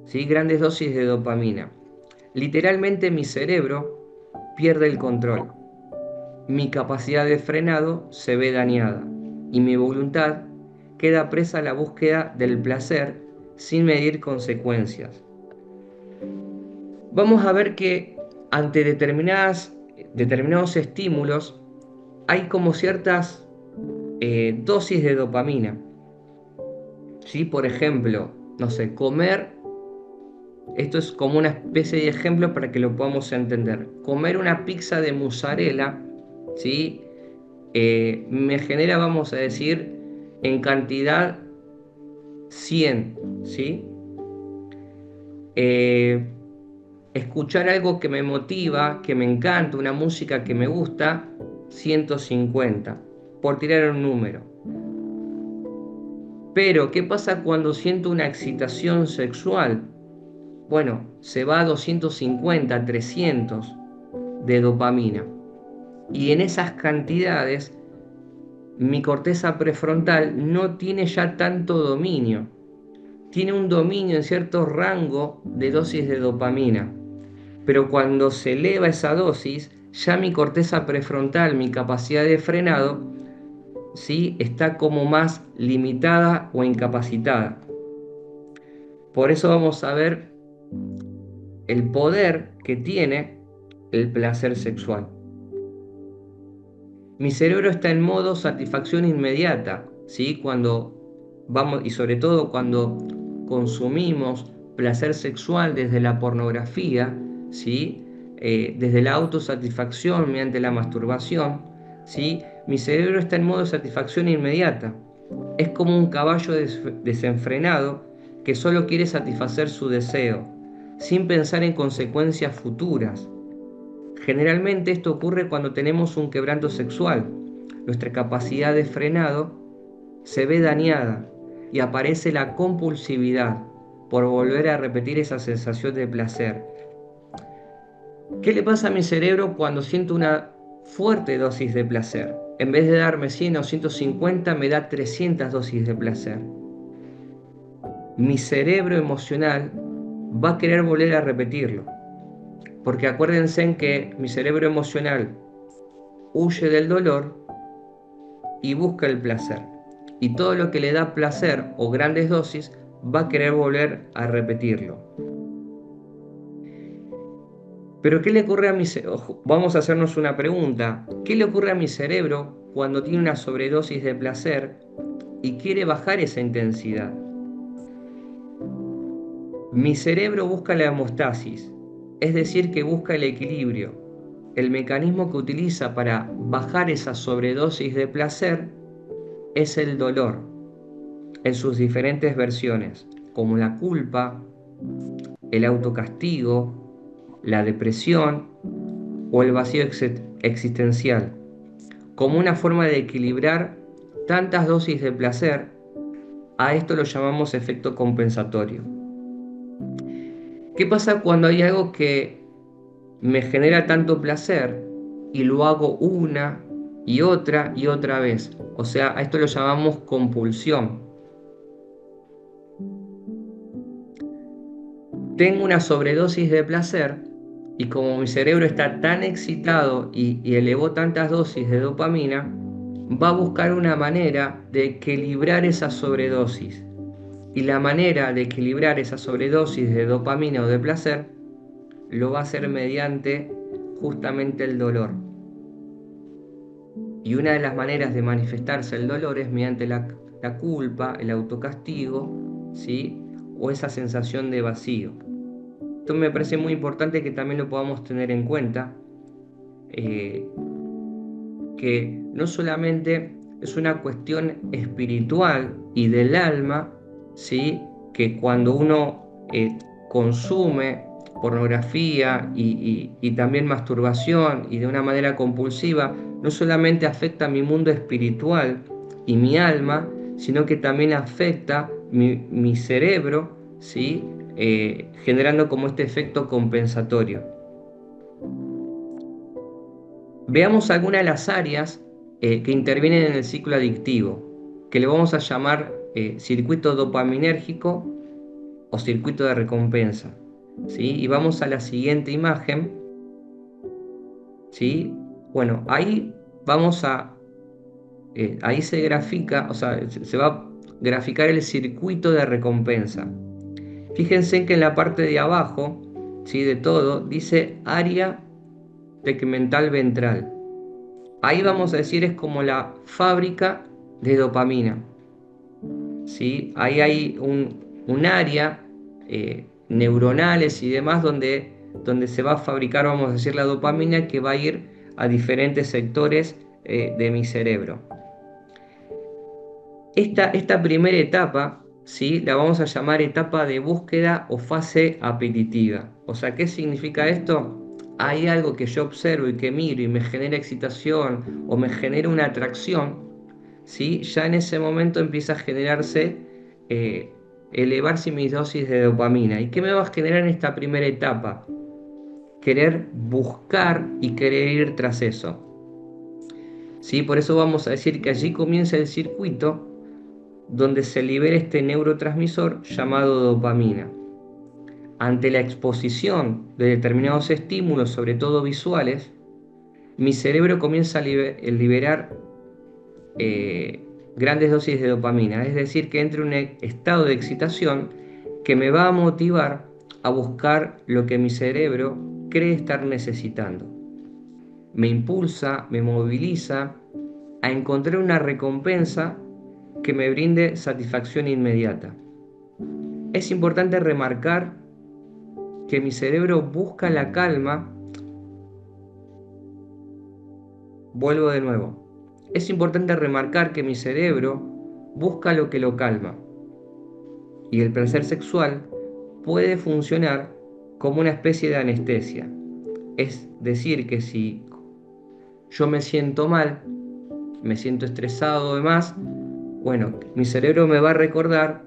Speaker 1: ¿Sí? Grandes dosis de dopamina. Literalmente mi cerebro pierde el control. mi capacidad de frenado se ve dañada y mi voluntad queda presa a la búsqueda del placer sin medir consecuencias. Vamos a ver que ante determinados estímulos hay como ciertas dosis de dopamina. ¿Sí? Por ejemplo, no sé, comer, esto es como una especie de ejemplo para que lo podamos entender. Comer una pizza de mozzarella, ¿sí? Me genera, vamos a decir, en cantidad 100, ¿sí? Eh, Escuchar algo que me motiva, que me encanta, una música que me gusta, 150, por tirar un número. Pero, ¿qué pasa cuando siento una excitación sexual? Bueno, se va a 250, 300 de dopamina. Y en esas cantidades, mi corteza prefrontal no tiene ya tanto dominio. Tiene un dominio en cierto rango de dosis de dopamina. Pero cuando se eleva esa dosis, ya mi corteza prefrontal, mi capacidad de frenado, ¿sí? Está como más limitada o incapacitada. Por eso vamos a ver el poder que tiene el placer sexual. Mi cerebro está en modo satisfacción inmediata, ¿sí? Cuando vamos, y sobre todo cuando consumimos placer sexual desde la pornografía, ¿sí? Desde la autosatisfacción mediante la masturbación, ¿sí? Mi cerebro está en modo satisfacción inmediata. Es como un caballo desenfrenado que solo quiere satisfacer su deseo, sin pensar en consecuencias futuras. Generalmente esto ocurre cuando tenemos un quebranto sexual. Nuestra capacidad de frenado se ve dañada y aparece la compulsividad por volver a repetir esa sensación de placer. ¿Qué le pasa a mi cerebro cuando siento una fuerte dosis de placer? En vez de darme 100 o 150, me da 300 dosis de placer. Mi cerebro emocional va a querer volver a repetirlo. Porque acuérdense en que mi cerebro emocional huye del dolor y busca el placer. Y todo lo que le da placer o grandes dosis va a querer volver a repetirlo. Pero ¿qué le ocurre a mi cerebro? Vamos a hacernos una pregunta. ¿Qué le ocurre a mi cerebro cuando tiene una sobredosis de placer y quiere bajar esa intensidad? Mi cerebro busca la hemostasis, es decir, que busca el equilibrio. El mecanismo que utiliza para bajar esa sobredosis de placer es el dolor, en sus diferentes versiones, como la culpa, el autocastigo, la depresión o el vacío existencial, como una forma de equilibrar tantas dosis de placer. A esto lo llamamos efecto compensatorio. ¿Qué pasa cuando hay algo que me genera tanto placer y lo hago una y otra vez? O sea, a esto lo llamamos compulsión. Tengo una sobredosis de placer y como mi cerebro está tan excitado y elevó tantas dosis de dopamina, va a buscar una manera de equilibrar esa sobredosis. Y la manera de equilibrar esa sobredosis de dopamina o de placer lo va a hacer mediante justamente el dolor. Y una de las maneras de manifestarse el dolor es mediante la culpa, el autocastigo, ¿sí? O esa sensación de vacío. Esto me parece muy importante que también lo podamos tener en cuenta, que no solamente es una cuestión espiritual y del alma, ¿sí? Que cuando uno consume pornografía y también masturbación y de una manera compulsiva, no solamente afecta mi mundo espiritual y mi alma, sino que también afecta mi cerebro, ¿sí? Generando como este efecto compensatorio. Veamos algunas de las áreas que intervienen en el ciclo adictivo, que le vamos a llamar circuito dopaminérgico o circuito de recompensa, ¿sí? Y vamos a la siguiente imagen, ¿sí? Bueno, ahí vamos a, ahí se grafica, o sea, se va a graficar el circuito de recompensa. Fíjense que en la parte de abajo, ¿sí? De todo, dice área tegmental ventral. Ahí vamos a decir es como la fábrica de dopamina, ¿sí? Ahí hay un área, neuronales y demás, donde se va a fabricar, vamos a decir, la dopamina, que va a ir a diferentes sectores de mi cerebro. Esta primera etapa, ¿sí? La vamos a llamar etapa de búsqueda o fase apetitiva. O sea, ¿qué significa esto? Hay algo que yo observo y que miro y me genera excitación o me genera una atracción, ¿sí? Ya en ese momento empieza a generarse, eh, elevarse mis dosis de dopamina. ¿Y qué me va a generar en esta primera etapa? Querer buscar y querer ir tras eso, ¿sí? Por eso vamos a decir que allí comienza el circuito donde se libera este neurotransmisor llamado dopamina. Ante la exposición de determinados estímulos, sobre todo visuales, mi cerebro comienza a liberar grandes dosis de dopamina, es decir, que entre un estado de excitación que me va a motivar a buscar lo que mi cerebro cree estar necesitando. Me impulsa, me moviliza a encontrar una recompensa que me brinde satisfacción inmediata. Es importante remarcar que mi cerebro busca la calma. Vuelvo de nuevo. Es importante remarcar que mi cerebro busca lo que lo calma. Y el placer sexual puede funcionar como una especie de anestesia. Es decir, que si yo me siento mal, me siento estresado o demás, bueno, mi cerebro me va a recordar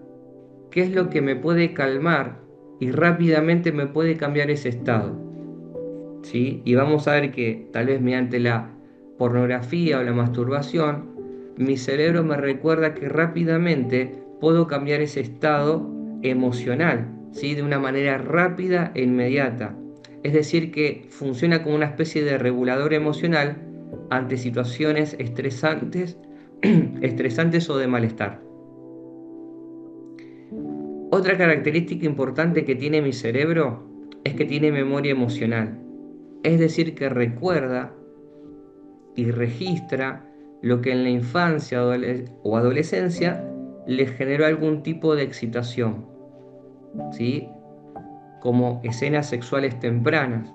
Speaker 1: qué es lo que me puede calmar y rápidamente me puede cambiar ese estado, ¿sí? Y vamos a ver que tal vez mediante la pornografía o la masturbación, mi cerebro me recuerda que rápidamente puedo cambiar ese estado emocional, ¿sí? De una manera rápida e inmediata. Es decir, que funciona como una especie de regulador emocional ante situaciones estresantes, estresantes o de malestar. Otra característica importante que tiene mi cerebro es que tiene memoria emocional, es decir, que recuerda y registra lo que en la infancia o adolescencia le generó algún tipo de excitación, ¿sí? Como escenas sexuales tempranas,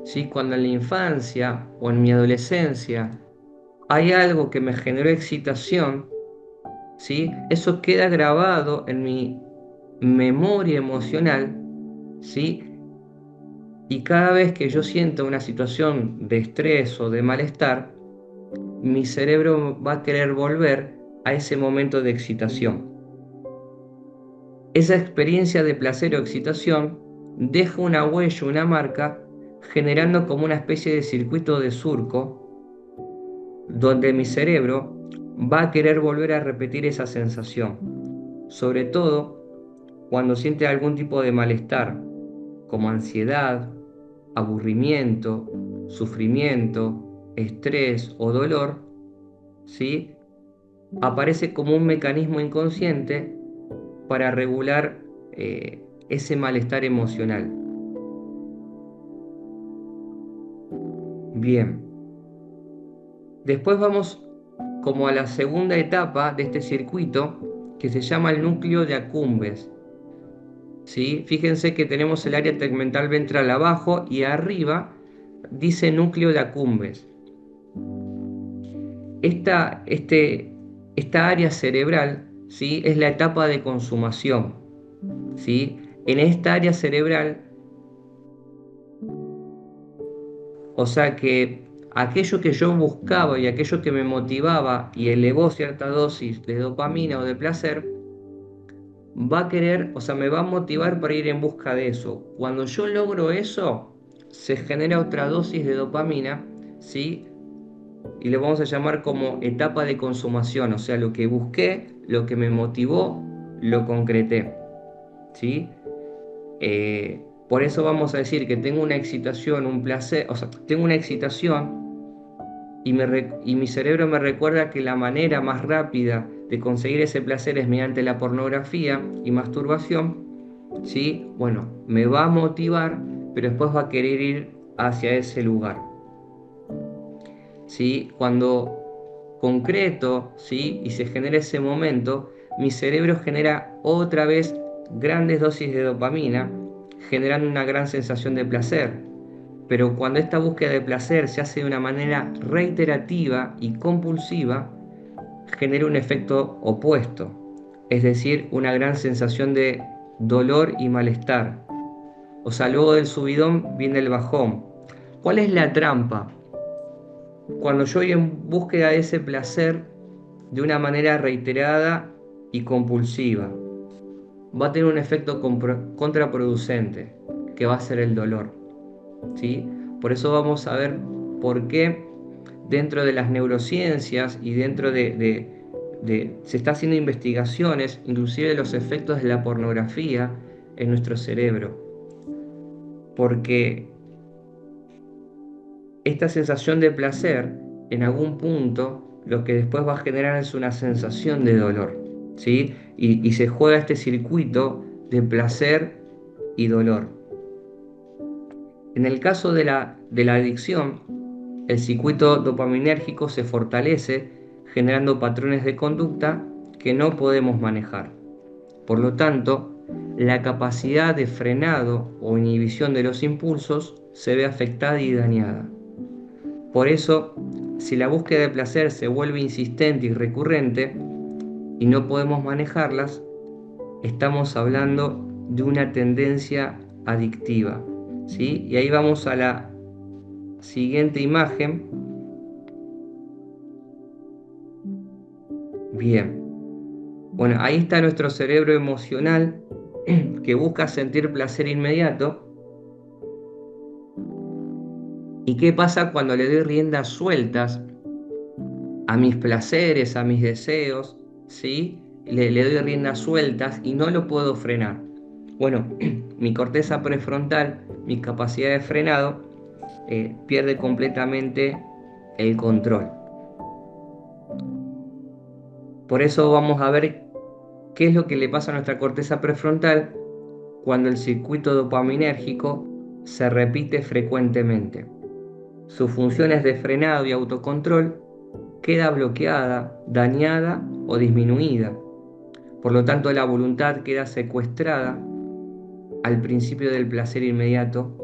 Speaker 1: ¿sí? Cuando en la infancia o en mi adolescencia hay algo que me generó excitación, ¿sí? Eso queda grabado en mi memoria emocional, ¿sí? Y cada vez que yo siento una situación de estrés o de malestar, mi cerebro va a querer volver a ese momento de excitación. Esa experiencia de placer o excitación deja una huella, una marca, generando como una especie de circuito de surco, donde mi cerebro va a querer volver a repetir esa sensación, sobre todo cuando siente algún tipo de malestar, como ansiedad, aburrimiento, sufrimiento, estrés o dolor, ¿sí? Aparece como un mecanismo inconsciente para regular ese malestar emocional. Bien, después vamos como a la segunda etapa de este circuito, que se llama el núcleo de Accumbens, ¿sí? Fíjense que tenemos el área tegmental ventral abajo y arriba dice núcleo de Accumbens. Esta área cerebral, ¿sí? Es la etapa de consumación, ¿sí? En esta área cerebral, o sea que aquello que yo buscaba y aquello que me motivaba y elevó cierta dosis de dopamina o de placer, va a querer, o sea, me va a motivar para ir en busca de eso. Cuando yo logro eso, se genera otra dosis de dopamina, ¿sí? Y le vamos a llamar como etapa de consumación, o sea, lo que busqué, lo que me motivó, lo concreté, ¿sí? Por eso vamos a decir que tengo una excitación, un placer, o sea, tengo una excitación, y mi cerebro me recuerda que la manera más rápida de conseguir ese placer es mediante la pornografía y masturbación, ¿sí? Bueno, me va a motivar, pero después va a querer ir hacia ese lugar, ¿sí? Cuando concreto, ¿sí? Y se genera ese momento, mi cerebro genera otra vez grandes dosis de dopamina, generando una gran sensación de placer. Pero cuando esta búsqueda de placer se hace de una manera reiterativa y compulsiva, genera un efecto opuesto, es decir, una gran sensación de dolor y malestar. O sea, luego del subidón viene el bajón. ¿Cuál es la trampa? Cuando yo voy en búsqueda de ese placer de una manera reiterada y compulsiva, va a tener un efecto contraproducente, que va a ser el dolor, ¿sí? Por eso vamos a ver por qué dentro de las neurociencias y dentro se está haciendo investigaciones, inclusive de los efectos de la pornografía en nuestro cerebro. Porque esta sensación de placer, en algún punto, lo que después va a generar es una sensación de dolor, ¿sí? Y se juega este circuito de placer y dolor. En el caso de la adicción, el circuito dopaminérgico se fortalece generando patrones de conducta que no podemos manejar. Por lo tanto, la capacidad de frenado o inhibición de los impulsos se ve afectada y dañada. Por eso, si la búsqueda de placer se vuelve insistente y recurrente y no podemos manejarlas, estamos hablando de una tendencia adictiva, ¿sí? Y ahí vamos a la siguiente imagen. Bien. Bueno, ahí está nuestro cerebro emocional que busca sentir placer inmediato. ¿Y qué pasa cuando le doy riendas sueltas a mis placeres, a mis deseos? ¿Sí? Le doy riendas sueltas y no lo puedo frenar. Bueno, mi corteza prefrontal, mi capacidad de frenado, pierde completamente el control. Por eso vamos a ver qué es lo que le pasa a nuestra corteza prefrontal cuando el circuito dopaminérgico se repite frecuentemente. Sus funciones de frenado y autocontrol queda bloqueada, dañada o disminuida. Por lo tanto, la voluntad queda secuestrada al principio del placer inmediato,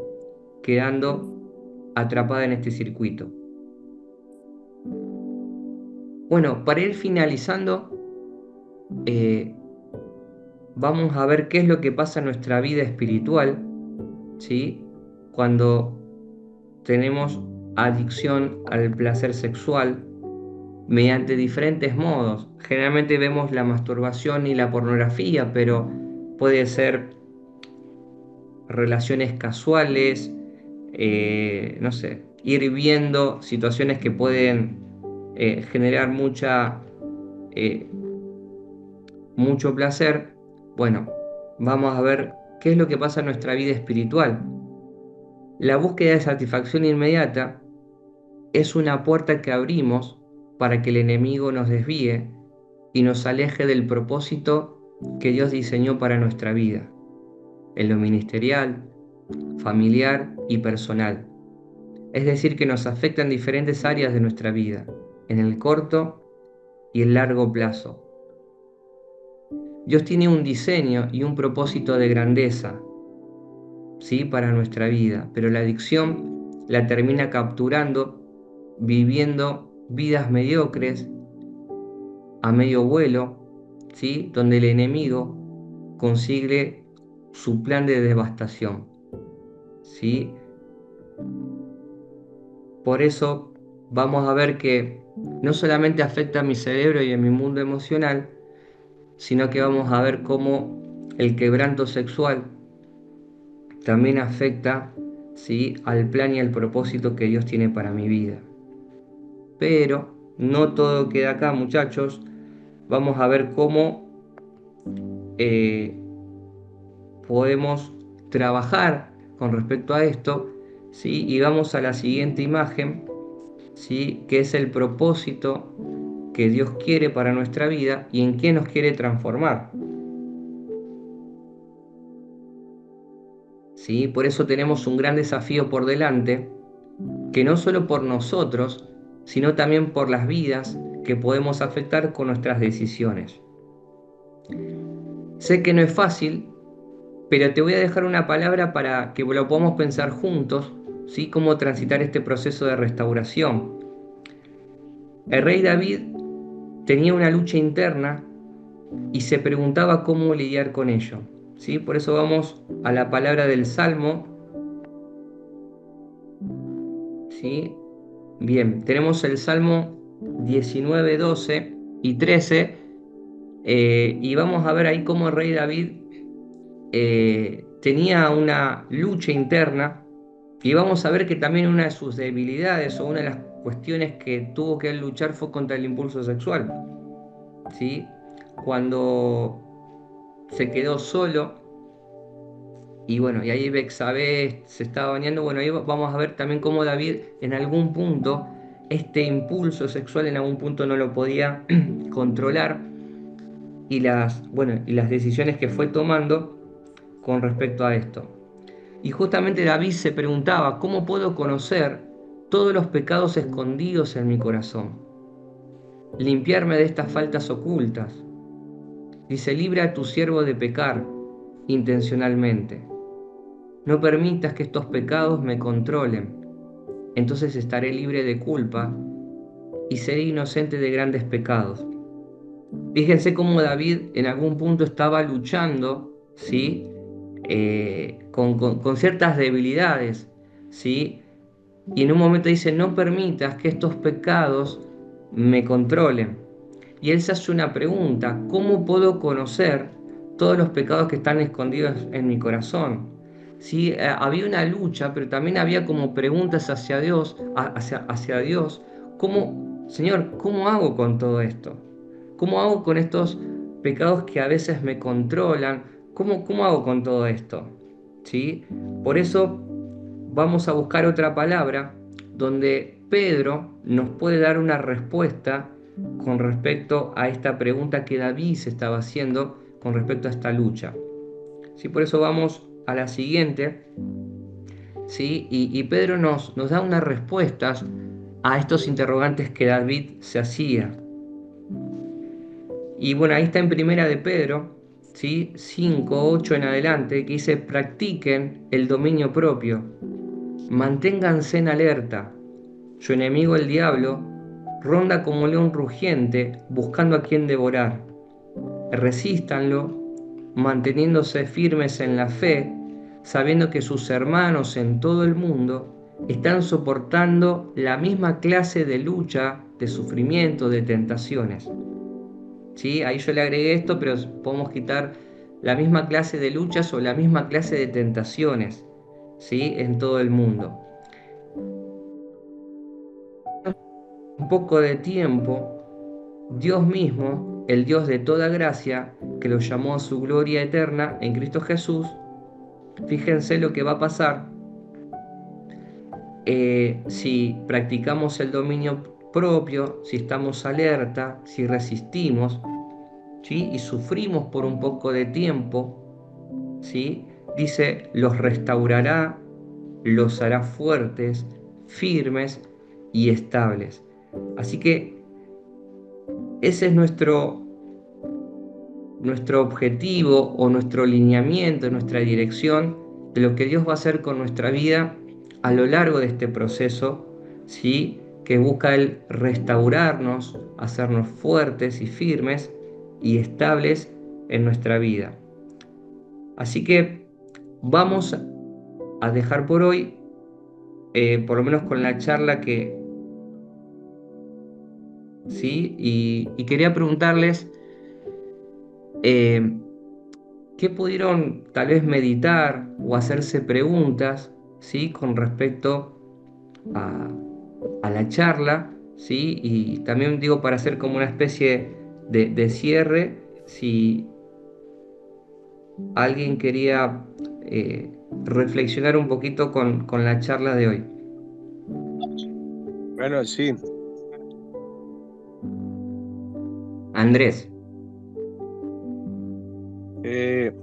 Speaker 1: quedando atrapada en este circuito. Bueno, para ir finalizando, vamos a ver qué es lo que pasa en nuestra vida espiritual, ¿sí? Cuando tenemos adicción al placer sexual mediante diferentes modos. Generalmente vemos la masturbación y la pornografía, pero puede ser relaciones casuales, no sé, ir viendo situaciones que pueden generar mucho placer. Bueno, vamos a ver qué es lo que pasa en nuestra vida espiritual. La búsqueda de satisfacción inmediata es una puerta que abrimos para que el enemigo nos desvíe y nos aleje del propósito que Dios diseñó para nuestra vida, en lo ministerial, familiar y personal. Es decir, que nos afecta en diferentes áreas de nuestra vida, en el corto y el largo plazo. Dios tiene un diseño y un propósito de grandeza, ¿sí?, para nuestra vida, pero la adicción la termina capturando, viviendo vidas mediocres a medio vuelo, ¿sí?, donde el enemigo consigue su plan de devastación, ¿sí? Por eso vamos a ver que no solamente afecta a mi cerebro y a mi mundo emocional, sino que vamos a ver cómo el quebranto sexual también afecta, ¿sí?, al plan y al propósito que Dios tiene para mi vida. Pero no todo queda acá, muchachos. Vamos a ver cómo podemos trabajar con respecto a esto, ¿sí? Y vamos a la siguiente imagen. ¿sí? ¿Qué es el propósito que Dios quiere para nuestra vida y en qué nos quiere transformar? ¿Sí? Por eso tenemos un gran desafío por delante, que no solo por nosotros, sino también por las vidas que podemos afectar con nuestras decisiones. Sé que no es fácil, pero te voy a dejar una palabra para que lo podamos pensar juntos, ¿sí? Cómo transitar este proceso de restauración. El rey David tenía una lucha interna y se preguntaba cómo lidiar con ello, ¿sí? Por eso vamos a la palabra del Salmo, ¿sí? Bien, tenemos el Salmo 19, 12 y 13, y vamos a ver ahí cómo el rey David tenía una lucha interna, y vamos a ver que también una de sus debilidades o una de las cuestiones que tuvo que luchar fue contra el impulso sexual, ¿sí? Cuando se quedó solo, y bueno, y ahí Bexabé se estaba bañando. Bueno, ahí vamos a ver también cómo David en algún punto, este impulso sexual en algún punto no lo podía controlar, y las decisiones que fue tomando con respecto a esto. Y justamente David se preguntaba, ¿cómo puedo conocer todos los pecados escondidos en mi corazón? Limpiarme de estas faltas ocultas. Dice, libra a tu siervo de pecar intencionalmente. No permitas que estos pecados me controlen. Entonces estaré libre de culpa y seré inocente de grandes pecados. Fíjense cómo David en algún punto estaba luchando, ¿sí? Con ciertas debilidades, ¿sí? Y en un momento dice, no permitas que estos pecados me controlen. Y él se hace una pregunta, ¿cómo puedo conocer todos los pecados que están escondidos en mi corazón? ¿Sí? Había una lucha, pero también había como preguntas hacia Dios, hacia Dios. ¿Cómo, Señor, cómo hago con todo esto? ¿Cómo hago con estos pecados que a veces me controlan? ¿Cómo hago con todo esto? ¿Sí? Por eso vamos a buscar otra palabra donde Pedro nos puede dar una respuesta con respecto a esta pregunta que David se estaba haciendo con respecto a esta lucha. ¿Sí? Por eso vamos a la siguiente, ¿sí? Y Pedro nos da unas respuestas a estos interrogantes que David se hacía. Y bueno, ahí está en primera de Pedro, ¿sí? 5, 8 en adelante, que dice, practiquen el dominio propio, manténganse en alerta. Su enemigo el diablo ronda como león rugiente buscando a quien devorar. Resístanlo, manteniéndose firmes en la fe, sabiendo que sus hermanos en todo el mundo están soportando la misma clase de lucha, de sufrimiento, de tentaciones. ¿Sí? Ahí yo le agregué esto, pero podemos quitar la misma clase de luchas o la misma clase de tentaciones, ¿sí? En todo el mundo. Un poco de tiempo, Dios mismo, el Dios de toda gracia, que los llamó a su gloria eterna en Cristo Jesús, fíjense lo que va a pasar si practicamos el dominio propio, si estamos alerta, si resistimos, ¿sí? Y sufrimos por un poco de tiempo, ¿sí? Dice, los restaurará, los hará fuertes, firmes y estables. Así que ese es nuestro objetivo o nuestro lineamiento, nuestra dirección de lo que Dios va a hacer con nuestra vida a lo largo de este proceso, ¿sí? Que busca el restaurarnos, hacernos fuertes y firmes y estables en nuestra vida. Así que vamos a dejar por hoy, por lo menos con la charla que, ¿sí? Y quería preguntarles, eh, ¿qué pudieron tal vez meditar o hacerse preguntas, ¿sí? Con respecto a, a la charla, ¿sí? Y también digo para hacer como una especie de cierre, si alguien quería reflexionar un poquito con la charla de hoy.
Speaker 4: Bueno, sí,
Speaker 1: Andrés,
Speaker 4: eh,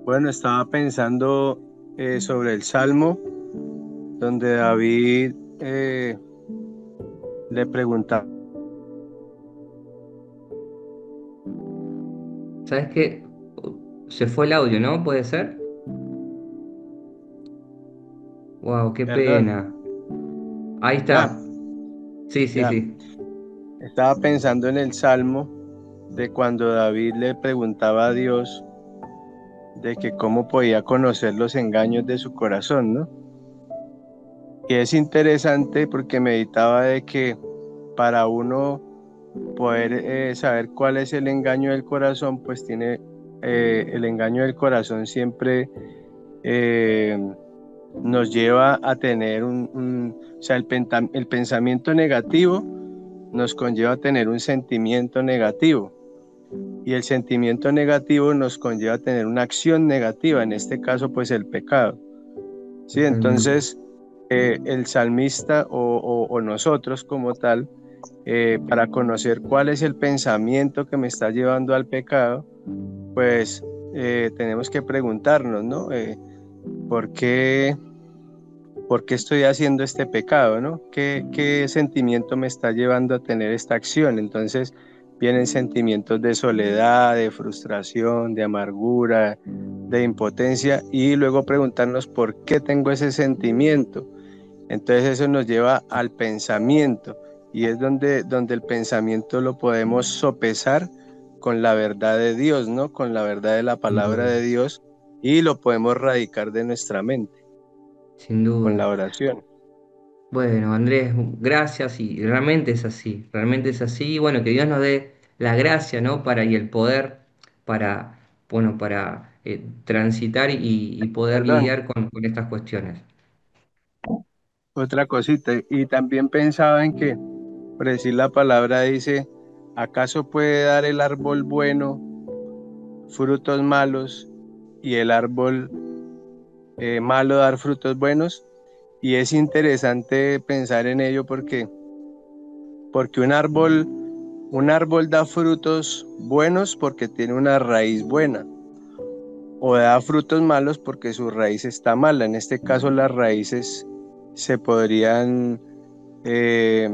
Speaker 4: bueno, estaba pensando sobre el Salmo, donde David le preguntaba,
Speaker 1: ¿sabes qué? Se fue el audio, ¿no? ¿Puede ser? Wow, qué
Speaker 4: perdón,
Speaker 1: pena. Ahí
Speaker 4: ya,
Speaker 1: está. Sí, sí,
Speaker 4: ya,
Speaker 1: sí.
Speaker 4: estaba pensando en el Salmo de cuando David le preguntaba a Dios de que cómo podía conocer los engaños de su corazón, ¿no? Y es interesante porque meditaba de que para uno poder saber cuál es el engaño del corazón, pues tiene el engaño del corazón siempre eh, nos lleva a tener o sea, el pensamiento negativo nos conlleva a tener un sentimiento negativo y el sentimiento negativo nos conlleva a tener una acción negativa, en este caso pues el pecado. Sí,
Speaker 1: Totalmente.
Speaker 4: entonces el salmista o nosotros como tal, para conocer cuál es el pensamiento que me está llevando al pecado, pues tenemos que preguntarnos, ¿no? ¿Por qué, por qué estoy haciendo este pecado, ¿no? ¿Qué sentimiento me está llevando a tener esta acción? Entonces vienen sentimientos de soledad, de frustración, de amargura, de impotencia y luego preguntarnos por qué tengo ese sentimiento. Entonces eso nos lleva al pensamiento y es donde el pensamiento lo podemos sopesar con la verdad de Dios, ¿no? Con la verdad de la
Speaker 1: Sin
Speaker 4: palabra
Speaker 1: duda,
Speaker 4: de Dios y lo podemos radicar de nuestra mente
Speaker 1: sin
Speaker 4: con la
Speaker 1: duda.
Speaker 4: oración.
Speaker 1: Bueno, Andrés, gracias y realmente es así. Y bueno, que Dios nos dé la gracia, ¿no? Para y el poder para, bueno, para transitar y poder
Speaker 4: Perdón,
Speaker 1: lidiar con estas cuestiones.
Speaker 4: otra cosita. Y también pensaba en que, por decir la palabra, dice, ¿acaso puede dar el árbol bueno frutos malos y el árbol malo dar frutos buenos? Y es interesante pensar en ello porque un árbol da frutos buenos porque tiene una raíz buena, o da frutos malos porque su raíz está mala. En este caso, las raíces se podrían, eh,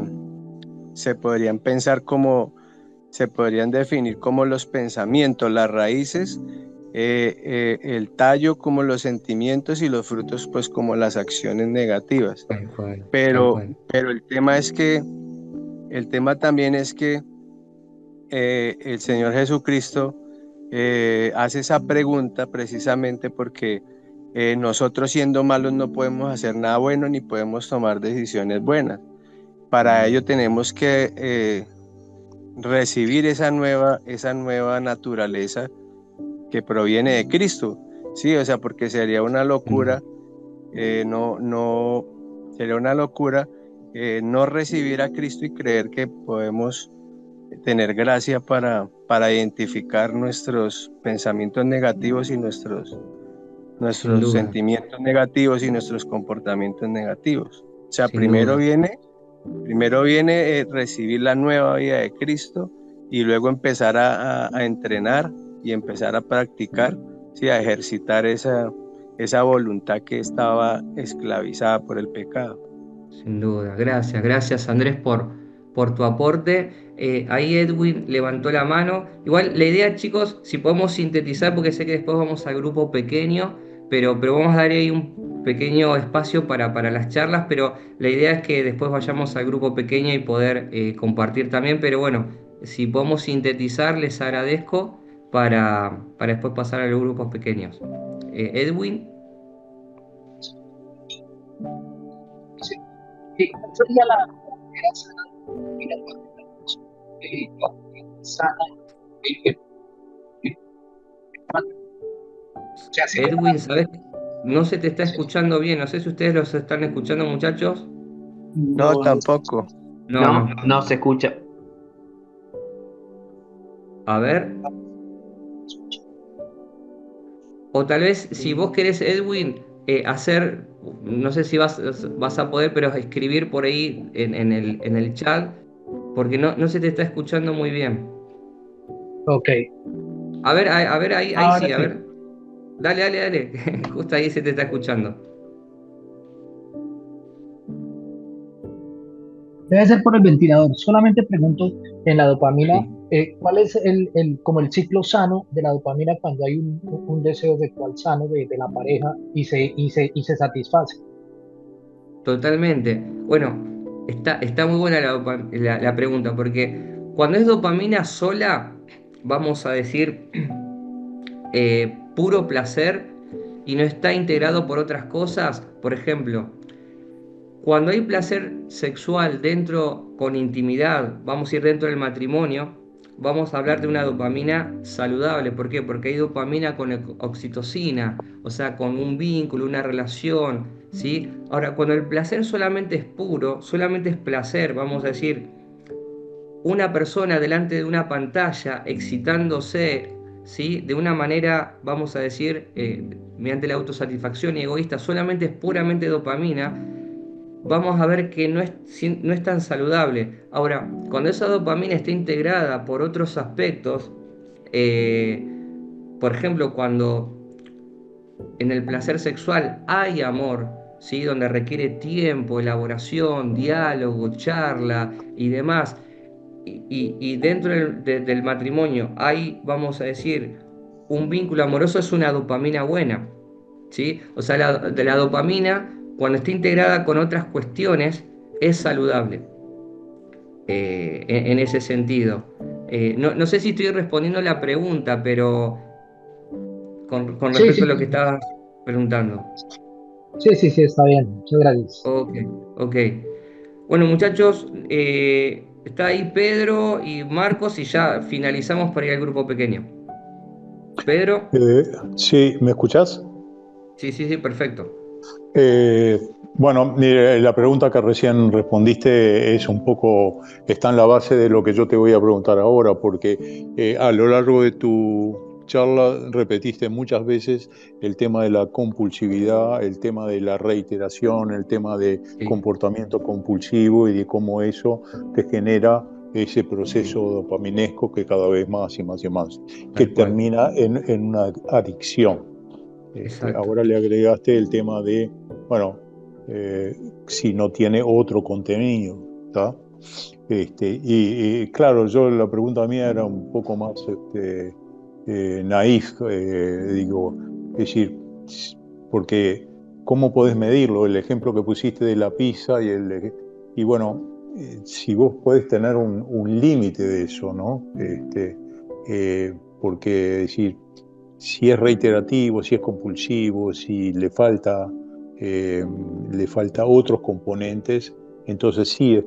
Speaker 4: se podrían pensar como, se podrían definir como los pensamientos, las raíces, el tallo como los sentimientos y los frutos pues como las acciones negativas.
Speaker 1: Tal cual, tal
Speaker 4: Pero,
Speaker 1: cual.
Speaker 4: pero el tema también es que el Señor Jesucristo hace esa pregunta precisamente porque nosotros siendo malos no podemos hacer nada bueno ni podemos tomar decisiones buenas. Para ello tenemos que recibir esa nueva naturaleza que proviene de Cristo. Sí, o sea, porque sería una
Speaker 1: Sin duda.
Speaker 4: locura, sería una locura no recibir a Cristo y creer que podemos tener gracia para identificar nuestros pensamientos negativos y
Speaker 1: Sin
Speaker 4: nuestros
Speaker 1: duda,
Speaker 4: sentimientos negativos y nuestros comportamientos negativos. O sea,
Speaker 1: sin duda.
Speaker 4: primero viene recibir la nueva vida de Cristo y luego empezar a entrenar y empezar a practicar, ¿sí? A ejercitar esa voluntad que estaba esclavizada por el pecado.
Speaker 1: Sin duda, gracias, gracias Andrés por tu aporte. Ahí Edwin levantó la mano. Igual la idea, chicos, si podemos sintetizar, porque sé que después vamos al grupo pequeño, pero vamos a dar ahí un pequeño espacio para las charlas, pero la idea es que después vayamos al grupo pequeño y poder compartir también. Pero bueno, si podemos sintetizar, les agradezco para después pasar a los grupos pequeños. Edwin,
Speaker 2: Sí, sí, sería la esperanza sana, que- que- o sea, sería
Speaker 1: Edwin, ¿sabes? No se te está escuchando bien. No sé si ustedes los están escuchando, muchachos.
Speaker 4: No,
Speaker 2: no,
Speaker 4: tampoco.
Speaker 1: No,
Speaker 5: No,
Speaker 1: no.
Speaker 5: no se escucha.
Speaker 1: A ver. O tal vez, si vos querés, Edwin, hacer, no sé si vas a poder, pero escribir por ahí en el chat, porque no se te está escuchando muy bien.
Speaker 2: Ok,
Speaker 1: A ver, ahí
Speaker 2: ahora
Speaker 1: sí, a
Speaker 2: sí.
Speaker 1: ver. Dale, dale, dale. Justo ahí se te está escuchando.
Speaker 5: Debe ser por el ventilador. Solamente pregunto en la dopamina,
Speaker 1: Sí.
Speaker 5: ¿cuál es como el ciclo sano de la dopamina cuando hay un deseo sexual sano de la pareja y se satisface?
Speaker 1: Totalmente. Bueno, está muy buena la pregunta, porque cuando es dopamina sola, vamos a decir, puro placer y no está integrado por otras cosas, por ejemplo, cuando hay placer sexual dentro con intimidad, vamos a ir dentro del matrimonio, vamos a hablar de una dopamina saludable. ¿Por qué? Porque hay dopamina con oxitocina, o sea, con un vínculo, una relación, ¿sí? Ahora, cuando el placer solamente es puro, solamente es placer, vamos a decir, una persona delante de una pantalla excitándose, ¿sí? De una manera, vamos a decir, mediante la autosatisfacción y egoísta, solamente es puramente dopamina, vamos a ver que no es tan saludable. Ahora, cuando esa dopamina está integrada por otros aspectos, eh, por ejemplo, cuando en el placer sexual hay amor, ¿sí? Donde requiere tiempo, elaboración, diálogo, charla y demás, y dentro del matrimonio hay, vamos a decir, un vínculo amoroso, es una dopamina buena, ¿sí? O sea, de la dopamina, cuando está integrada con otras cuestiones, es saludable, en ese sentido. No sé si estoy respondiendo la pregunta, pero con
Speaker 5: Sí,
Speaker 1: respecto
Speaker 5: sí,
Speaker 1: a lo que
Speaker 5: sí,
Speaker 1: estabas preguntando.
Speaker 5: sí, sí, sí, está bien. Muchas gracias.
Speaker 1: Ok, ok. Bueno, muchachos, está ahí Pedro y Marcos y ya finalizamos para ir al grupo pequeño. Pedro,
Speaker 6: Eh, sí, ¿me escuchás?
Speaker 1: sí, sí, sí, perfecto.
Speaker 6: Eh, bueno, mire, la pregunta que recién respondiste es un poco, está en la base de lo que yo te voy a preguntar ahora, porque a lo largo de tu charla repetiste muchas veces el tema de la compulsividad, el tema de la reiteración, el tema de
Speaker 1: Sí,
Speaker 6: comportamiento compulsivo y de cómo eso te genera ese
Speaker 1: sí,
Speaker 6: proceso dopaminesco que cada vez más y más y más, que
Speaker 1: tal cual.
Speaker 6: termina en una adicción.
Speaker 1: Exacto.
Speaker 6: Ahora le agregaste el tema de, bueno, eh, si no tiene otro contenido, ¿está? Claro, yo la pregunta mía era un poco más naif, digo, es decir, porque ¿cómo podés medirlo? El ejemplo que pusiste de la pizza y bueno, si vos podés tener un límite de eso, ¿no? Porque decir, si es reiterativo, si es compulsivo, si eh, le falta otros componentes, entonces sí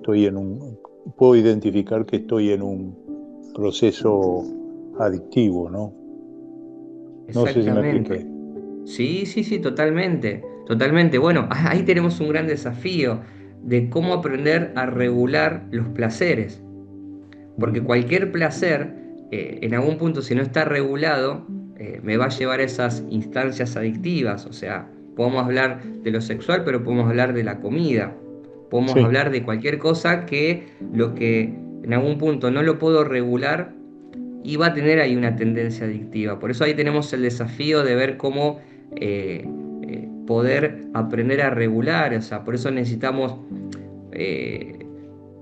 Speaker 6: puedo identificar que estoy en un proceso adictivo, ¿no? No sé si me
Speaker 1: Exactamente.
Speaker 6: expliqué.
Speaker 1: Sí, sí, sí, totalmente. Totalmente. Bueno, ahí tenemos un gran desafío de cómo aprender a regular los placeres. Porque
Speaker 6: Ujú.
Speaker 1: cualquier placer, en algún punto, si no está regulado, me va a llevar a esas instancias adictivas. O sea, podemos hablar de lo sexual, pero podemos hablar de la comida. Podemos
Speaker 6: Sí.
Speaker 1: hablar de cualquier cosa que lo que en algún punto no lo puedo regular y va a tener ahí una tendencia adictiva. Por eso ahí tenemos el desafío de ver cómo poder aprender a regular. O sea, por eso necesitamos eh,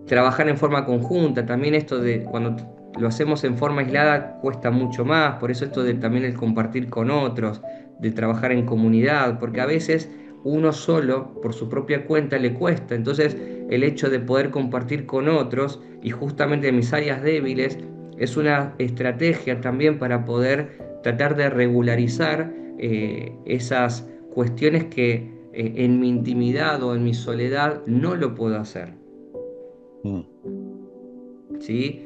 Speaker 1: trabajar en forma conjunta. También esto de cuando lo hacemos en forma aislada cuesta mucho más. Por eso esto de también el compartir con otros, de trabajar en comunidad, porque a veces uno solo, por su propia cuenta, le cuesta. Entonces, el hecho de poder compartir con otros y justamente en mis áreas débiles es una estrategia también para poder tratar de regularizar esas cuestiones que en mi intimidad o en mi soledad no lo puedo hacer.
Speaker 6: Mm.
Speaker 1: ¿Sí?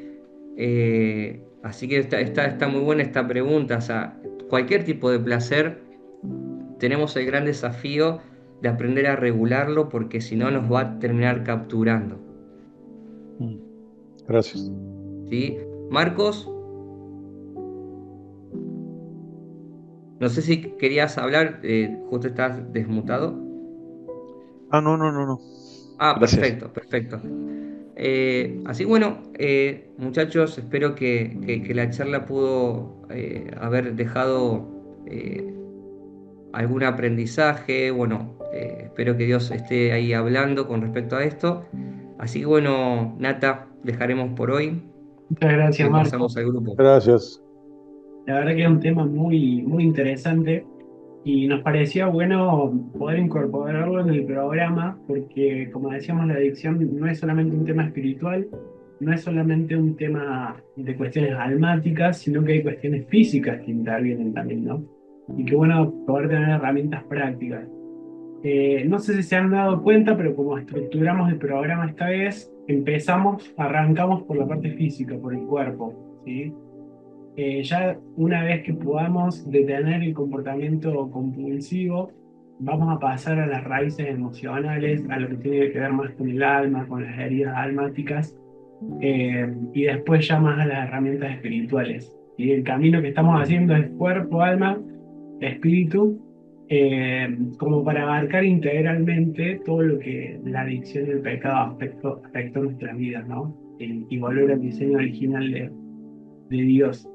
Speaker 1: Así que está muy buena esta pregunta. O sea, cualquier tipo de placer, tenemos el gran desafío de aprender a regularlo porque si no nos va a terminar capturando.
Speaker 6: Mm. Gracias.
Speaker 1: ¿Sí? Marcos, No sé si querías hablar, justo estás desmutado.
Speaker 7: Ah, no, no, no, no.
Speaker 1: Ah,
Speaker 7: Gracias.
Speaker 1: perfecto, perfecto. Así bueno, muchachos, espero que la charla pudo haber dejado algún aprendizaje. Bueno, espero que Dios esté ahí hablando con respecto a esto. Así que bueno, Nata, dejaremos por hoy
Speaker 8: Muchas gracias,
Speaker 1: y
Speaker 8: Marco.
Speaker 1: pasamos al grupo.
Speaker 6: Gracias.
Speaker 8: La verdad que es un tema muy, muy interesante y nos parecía bueno poder incorporarlo en el programa porque, como decíamos, la adicción no es solamente un tema espiritual, no es solamente un tema de cuestiones almáticas, sino que hay cuestiones físicas que intervienen también, ¿no? Y qué bueno poder tener herramientas prácticas. No sé si se han dado cuenta, pero como estructuramos el programa esta vez, arrancamos por la parte física, por el cuerpo, ¿sí? Ya una vez que podamos detener el comportamiento compulsivo, vamos a pasar a las raíces emocionales, a lo que tiene que ver más con el alma, con las heridas almáticas, y después ya más a las herramientas espirituales. Y el camino que estamos haciendo es cuerpo, alma, espíritu, como para abarcar integralmente todo lo que la adicción y el pecado afectó nuestras vidas, ¿no? Y volver al diseño original de Dios.